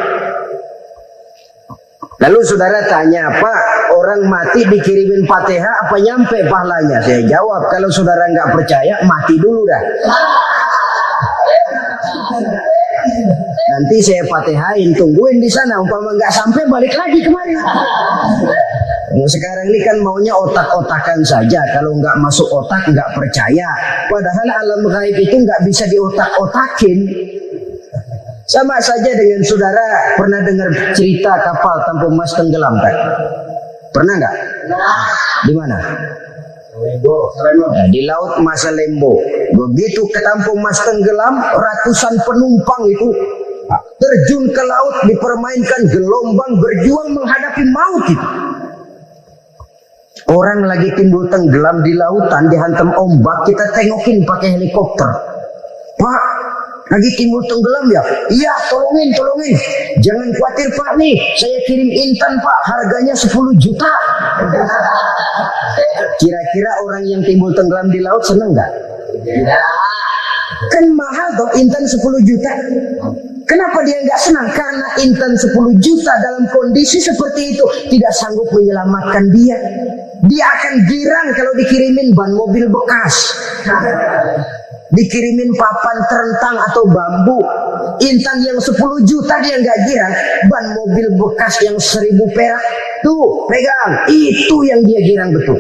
Lalu saudara tanya, Pak, orang mati dikirimin Fatihah apa nyampe pahalanya? Saya jawab, kalau saudara nggak percaya, mati dulu dah. Nanti saya Fatihain, tungguin di sana. Umpama nggak sampai, balik lagi kemari. Sekarang ini kan maunya otak-otakan saja. Kalau nggak masuk otak, nggak percaya. Padahal alam gaib itu nggak bisa diotak-otakin. Sama saja dengan saudara pernah dengar cerita kapal Tampu Mas tenggelam kan? Pernah nggak? Di mana? Nah, di laut Masalembo. Begitu ke Tampu Mas tenggelam, ratusan penumpang itu terjun ke laut, dipermainkan gelombang, berjuang menghadapi maut itu. Orang lagi timbul tenggelam di lautan, dihantam ombak, kita tengokin pakai helikopter. Pak, lagi timbul tenggelam ya? Iya, tolongin. Jangan khawatir Pak nih, saya kirim intan Pak, harganya 10 juta. Kira-kira orang yang timbul tenggelam di laut seneng nggak? Kan mahal toh intan 10 juta. Kenapa dia nggak senang? Karena intan 10 juta dalam kondisi seperti itu tidak sanggup menyelamatkan dia. Dia akan girang kalau dikirimin ban mobil bekas, dikirimin papan terentang atau bambu. Intan yang 10 juta dia nggak girang, ban mobil bekas yang 1000 perak tuh pegang, itu yang dia girang betul.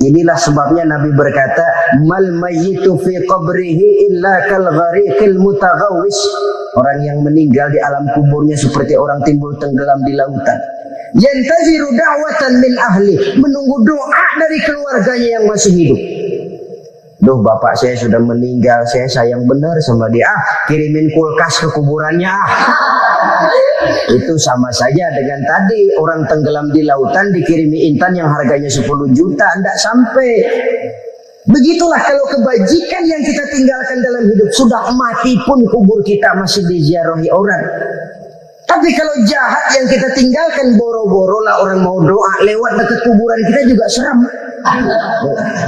Inilah sebabnya Nabi berkata, mal mayyitu fi qabrihi illa kal ghariqil mutaghawwis. Orang yang meninggal di alam kuburnya seperti orang timbul tenggelam di lautan. Yantaziru da'watan min ahli, menunggu doa dari keluarganya yang masih hidup. Duh, bapak saya sudah meninggal, saya sayang benar sama dia. Kirimin kulkas ke kuburannya. Itu sama saja dengan tadi orang tenggelam di lautan dikirimi intan yang harganya 10 juta, tidak sampai. Begitulah kalau kebajikan yang kita tinggalkan dalam hidup, sudah mati pun kubur kita masih diziarahi orang. Tapi kalau jahat yang kita tinggalkan, boro-boro lah orang mau doa lewat dekat kuburan kita juga seram.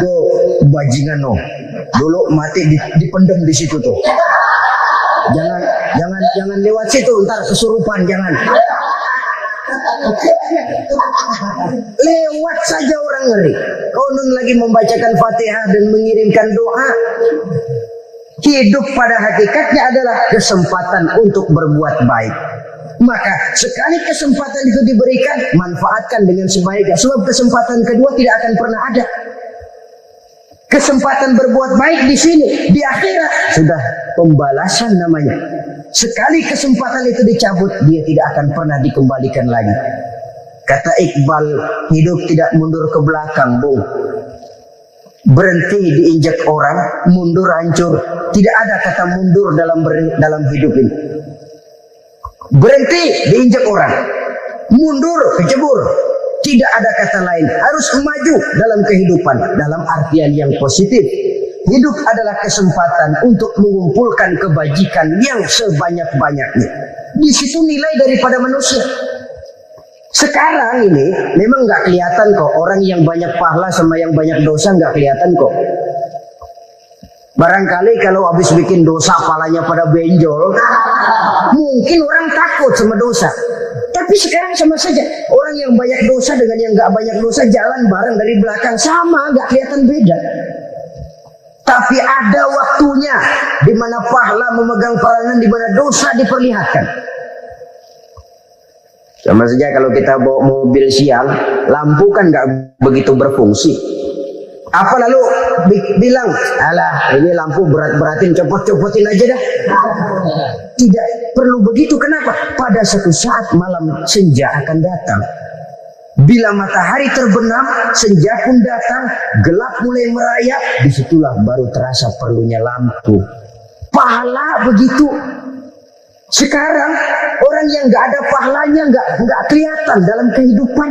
Tuh bajingan no, dulu mati dipendem di situ tuh. Jangan lewat situ, ntar kesurupan, jangan. Lewat saja orang ngeri. Konon lagi membacakan Fatihah dan mengirimkan doa. Hidup pada hakikatnya adalah kesempatan untuk berbuat baik. Maka sekali kesempatan itu diberikan, manfaatkan dengan sebaiknya. Sebab kesempatan kedua tidak akan pernah ada. Kesempatan berbuat baik di sini, di akhirat sudah pembalasan namanya. Sekali kesempatan itu dicabut, dia tidak akan pernah dikembalikan lagi. Kata Iqbal, hidup tidak mundur ke belakang, Bung. Berhenti diinjak orang, mundur hancur. Tidak ada kata mundur dalam hidup ini. Berhenti diinjak orang, mundur kecebur. Tidak ada kata lain, harus maju dalam kehidupan dalam artian yang positif. Hidup adalah kesempatan untuk mengumpulkan kebajikan yang sebanyak-banyaknya. Di situ nilai daripada manusia. Sekarang ini memang nggak kelihatan kok, orang yang banyak pahala sama yang banyak dosa nggak kelihatan kok. Barangkali kalau habis bikin dosa palanya pada benjol, mungkin orang takut sama dosa. Tapi sekarang sama saja, orang yang banyak dosa dengan yang nggak banyak dosa jalan bareng dari belakang, sama, nggak kelihatan beda. Tapi ada waktunya di mana pahala memegang peranan, di mana dosa diperlihatkan. Sama saja kalau kita bawa mobil siang, lampu kan nggak begitu berfungsi. Apa lalu bilang, alah ini lampu berat-beratin, copot-copotin aja dah. Tidak perlu begitu. Kenapa? Pada suatu saat malam senja akan datang. Bila matahari terbenam, senja pun datang, gelap mulai merayap, disitulah baru terasa perlunya lampu. Pahala begitu. Sekarang orang yang nggak ada pahalanya nggak kelihatan dalam kehidupan.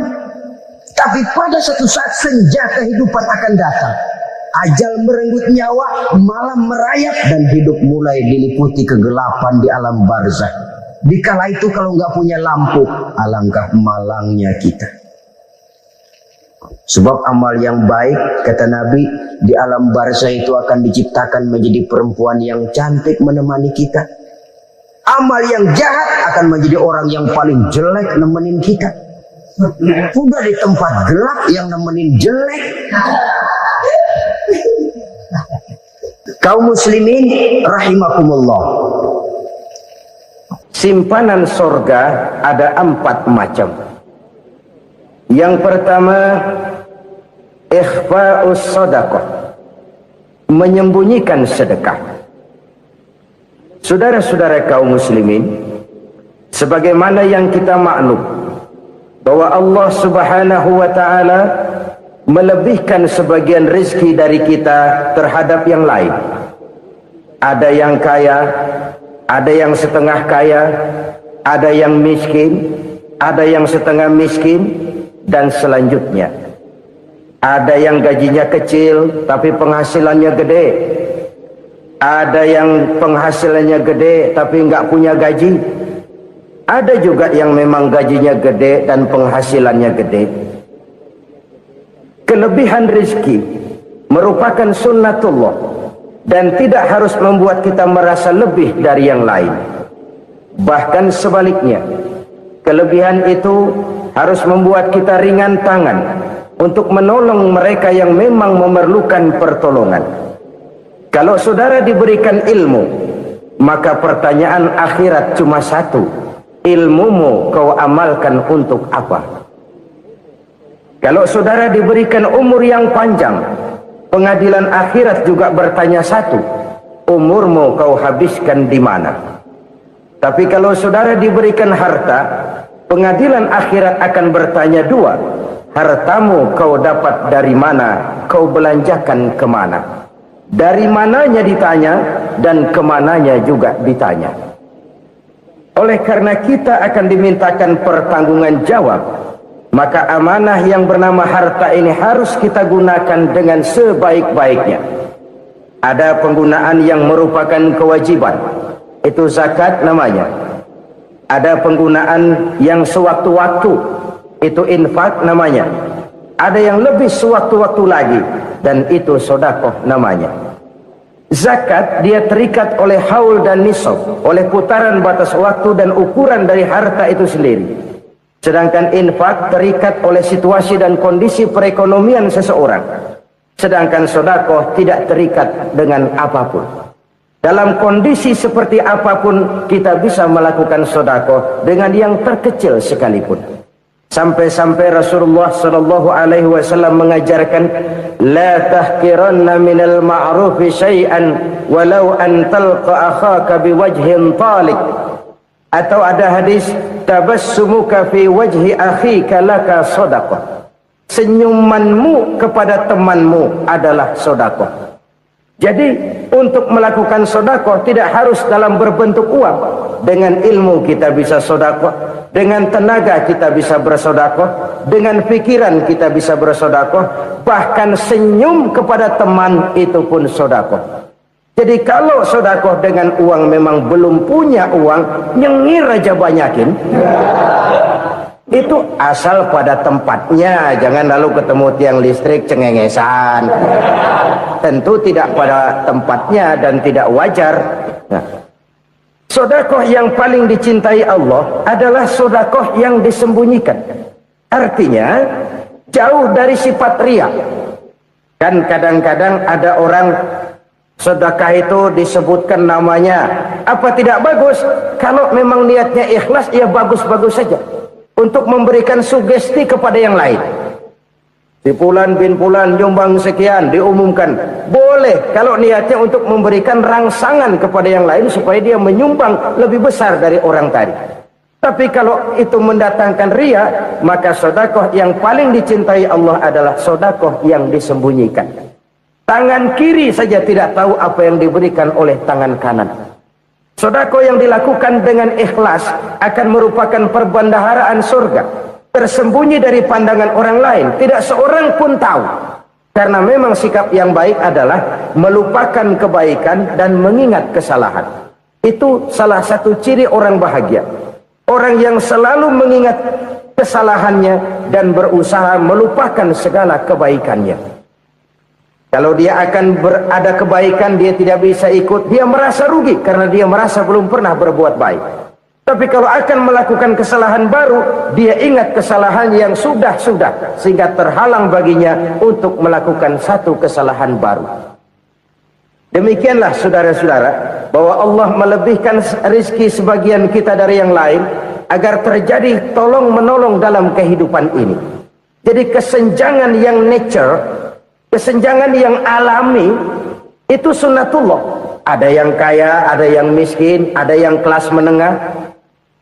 Tapi pada suatu saat senja kehidupan akan datang. Ajal merenggut nyawa, malam merayap, dan hidup mulai diliputi kegelapan di alam barzakh. Dikala itu kalau nggak punya lampu, alangkah malangnya kita. Sebab amal yang baik, kata Nabi, di alam barzakh itu akan diciptakan menjadi perempuan yang cantik menemani kita. Amal yang jahat akan menjadi orang yang paling jelek nemenin kita. Udah di tempat gelap yang nemenin jelek. Kaum muslimin rahimakumullah. Simpanan sorga ada 4 macam. Yang pertama, ikhfa'us sadaqah, menyembunyikan sedekah. Saudara-saudara kaum muslimin, sebagaimana yang kita maklum bahwa Allah Subhanahu wa taala melebihkan sebagian rezeki dari kita terhadap yang lain. Ada yang kaya, ada yang setengah kaya, ada yang miskin, ada yang setengah miskin, dan selanjutnya. Ada yang gajinya kecil tapi penghasilannya gede. Ada yang penghasilannya gede tapi nggak punya gaji. Ada juga yang memang gajinya gede dan penghasilannya gede. Kelebihan rezeki merupakan sunnatullah dan tidak harus membuat kita merasa lebih dari yang lain. Bahkan sebaliknya, kelebihan itu harus membuat kita ringan tangan untuk menolong mereka yang memang memerlukan pertolongan. Kalau saudara diberikan ilmu, maka pertanyaan akhirat cuma satu: ilmumu kau amalkan untuk apa? Kalau saudara diberikan umur yang panjang, pengadilan akhirat juga bertanya satu: umurmu kau habiskan di mana? Tapi kalau saudara diberikan harta, pengadilan akhirat akan bertanya dua: hartamu kau dapat dari mana, kau belanjakan kemana? Dari mananya ditanya, dan kemananya juga ditanya. Oleh karena kita akan dimintakan pertanggungan jawab, maka amanah yang bernama harta ini harus kita gunakan dengan sebaik-baiknya. Ada penggunaan yang merupakan kewajiban, itu zakat namanya. Ada penggunaan yang sewaktu-waktu, itu infak namanya. Ada yang lebih sewaktu-waktu lagi, dan itu sedekah namanya. Zakat dia terikat oleh haul dan nisab, oleh putaran batas waktu dan ukuran dari harta itu sendiri. Sedangkan infak terikat oleh situasi dan kondisi perekonomian seseorang. Sedangkan sedekah tidak terikat dengan apapun. Dalam kondisi seperti apapun kita bisa melakukan sedekah dengan yang terkecil sekalipun. Sampai-sampai Rasulullah sallallahu alaihi wasallam mengajarkan, la tahqiranna minal ma'rufi syai'an walau an talqa akhaka biwajhin talik. Atau ada hadis, tabassumuka fi wajhi akhika laka sedekah. Senyumanmu kepada temanmu adalah sedekah. Jadi untuk melakukan sedekah tidak harus dalam berbentuk uang. Dengan ilmu kita bisa sedekah, dengan tenaga kita bisa bersedekah, dengan pikiran kita bisa bersedekah, bahkan senyum kepada teman itu pun sedekah. Jadi kalau sedekah dengan uang memang belum punya uang, nyengir aja banyakin. Itu asal pada tempatnya, jangan lalu ketemu tiang listrik cengengesan. Tentu tidak pada tempatnya dan tidak wajar. Nah, sedekah yang paling dicintai Allah adalah sedekah yang disembunyikan. Artinya jauh dari sifat riya. Kan kadang-kadang ada orang sedekah itu disebutkan namanya. Apa tidak bagus? Kalau memang niatnya ikhlas, ya bagus-bagus saja. Untuk memberikan sugesti kepada yang lain. Si Fulan bin Fulan nyumbang sekian, diumumkan. Boleh kalau niatnya untuk memberikan rangsangan kepada yang lain supaya dia menyumbang lebih besar dari orang tadi. Tapi kalau itu mendatangkan riya, maka sedekah yang paling dicintai Allah adalah sedekah yang disembunyikan. Tangan kiri saja tidak tahu apa yang diberikan oleh tangan kanan. Sedekah yang dilakukan dengan ikhlas akan merupakan perbendaharaan surga, tersembunyi dari pandangan orang lain, tidak seorang pun tahu. Karena memang sikap yang baik adalah melupakan kebaikan dan mengingat kesalahan. Itu salah satu ciri orang bahagia. Orang yang selalu mengingat kesalahannya dan berusaha melupakan segala kebaikannya. Kalau dia akan berada kebaikan, dia tidak bisa ikut, dia merasa rugi karena dia merasa belum pernah berbuat baik. Tapi kalau akan melakukan kesalahan baru, dia ingat kesalahan yang sudah-sudah, sehingga terhalang baginya untuk melakukan satu kesalahan baru. Demikianlah saudara-saudara, bahwa Allah melebihkan rezeki sebagian kita dari yang lain, agar terjadi tolong-menolong dalam kehidupan ini. Jadi kesenjangan yang nature, kesenjangan yang alami, itu sunnatullah. Ada yang kaya, ada yang miskin, ada yang kelas menengah.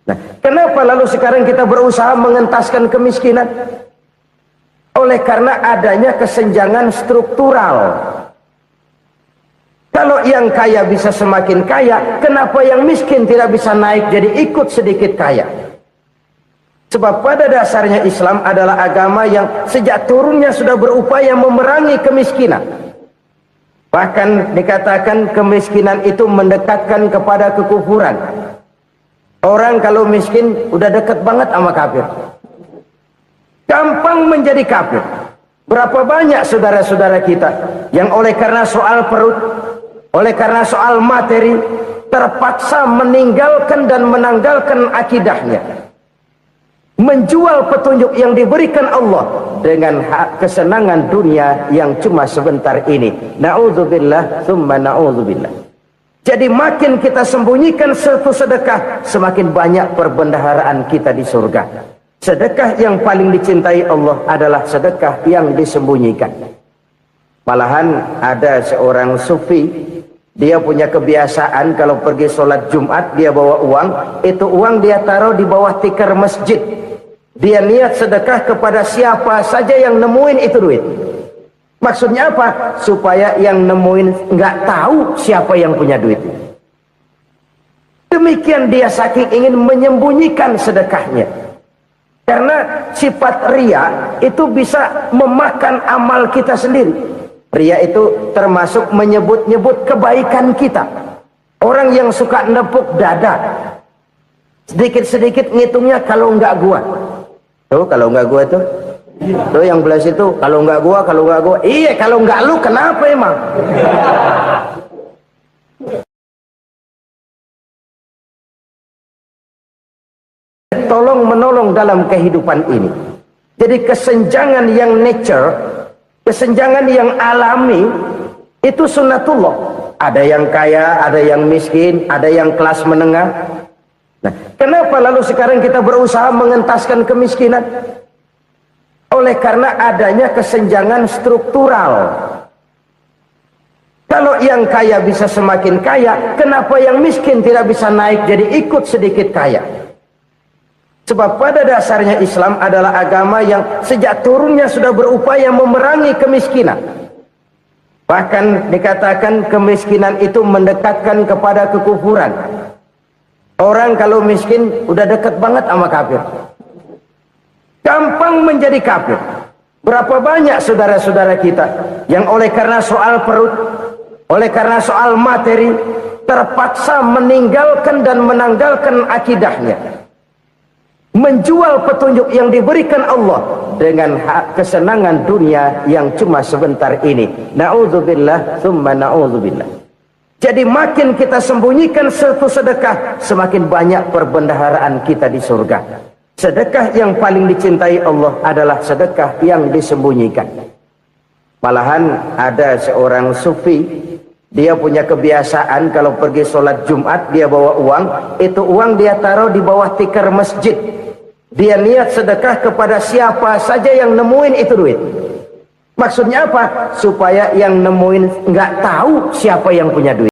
Nah, kenapa lalu sekarang kita berusaha mengentaskan kemiskinan? Oleh karena adanya kesenjangan struktural. Kalau yang kaya bisa semakin kaya, kenapa yang miskin tidak bisa naik jadi ikut sedikit kaya? Sebab pada dasarnya Islam adalah agama yang sejak turunnya sudah berupaya memerangi kemiskinan. Bahkan dikatakan kemiskinan itu mendekatkan kepada kekufuran. Orang kalau miskin udah dekat banget sama kafir. Gampang menjadi kafir. Berapa banyak saudara-saudara kita yang oleh karena soal perut, oleh karena soal materi, terpaksa meninggalkan dan menanggalkan akidahnya. Menjual petunjuk yang diberikan Allah dengan kesenangan dunia yang cuma sebentar ini. Na'udzubillah, thumma na'udzubillah. Jadi makin kita sembunyikan satu sedekah, semakin banyak perbendaharaan kita di surga. Sedekah yang paling dicintai Allah adalah sedekah yang disembunyikan. Malahan ada seorang sufi, dia punya kebiasaan kalau pergi sholat Jumat dia bawa uang, itu uang dia taruh di bawah tikar masjid. Dia niat sedekah kepada siapa saja yang nemuin itu duit. Maksudnya apa? Supaya yang nemuin nggak tahu siapa yang punya duit. Demikian dia saking ingin menyembunyikan sedekahnya. Karena sifat riya itu bisa memakan amal kita sendiri. Riya itu termasuk menyebut-nyebut kebaikan kita. Orang yang suka nepuk dada, Sedikit-sedikit ngitungnya kalau enggak gua. Tuh kalau enggak gua tuh. Tuh yang belah situ kalau enggak gua. Iya kalau enggak lu kenapa emang? Tolong menolong dalam kehidupan ini. Jadi kesenjangan yang nature, kesenjangan yang alami itu sunnatullah. Ada yang kaya, ada yang miskin, ada yang kelas menengah. Nah, kenapa lalu sekarang kita berusaha mengentaskan kemiskinan? Oleh karena adanya kesenjangan struktural. Kalau yang kaya bisa semakin kaya, kenapa yang miskin tidak bisa naik jadi ikut sedikit kaya? Sebab pada dasarnya Islam adalah agama yang sejak turunnya sudah berupaya memerangi kemiskinan. Bahkan dikatakan kemiskinan itu mendekatkan kepada kekufuran. Orang kalau miskin udah dekat banget sama kafir. Gampang menjadi kafir. Berapa banyak saudara-saudara kita yang oleh karena soal perut, oleh karena soal materi, terpaksa meninggalkan dan menanggalkan akidahnya. Menjual petunjuk yang diberikan Allah dengan hak kesenangan dunia yang cuma sebentar ini. Na'udzubillah, thumma na'udzubillah. Jadi makin kita sembunyikan satu sedekah, semakin banyak perbendaharaan kita di surga. Sedekah yang paling dicintai Allah adalah sedekah yang disembunyikan. Malahan ada seorang sufi, dia punya kebiasaan kalau pergi sholat Jumat dia bawa uang, itu uang dia taruh di bawah tikar masjid. Dia niat sedekah kepada siapa saja yang nemuin itu duit. Maksudnya apa? Supaya yang nemuin nggak tahu siapa yang punya duit.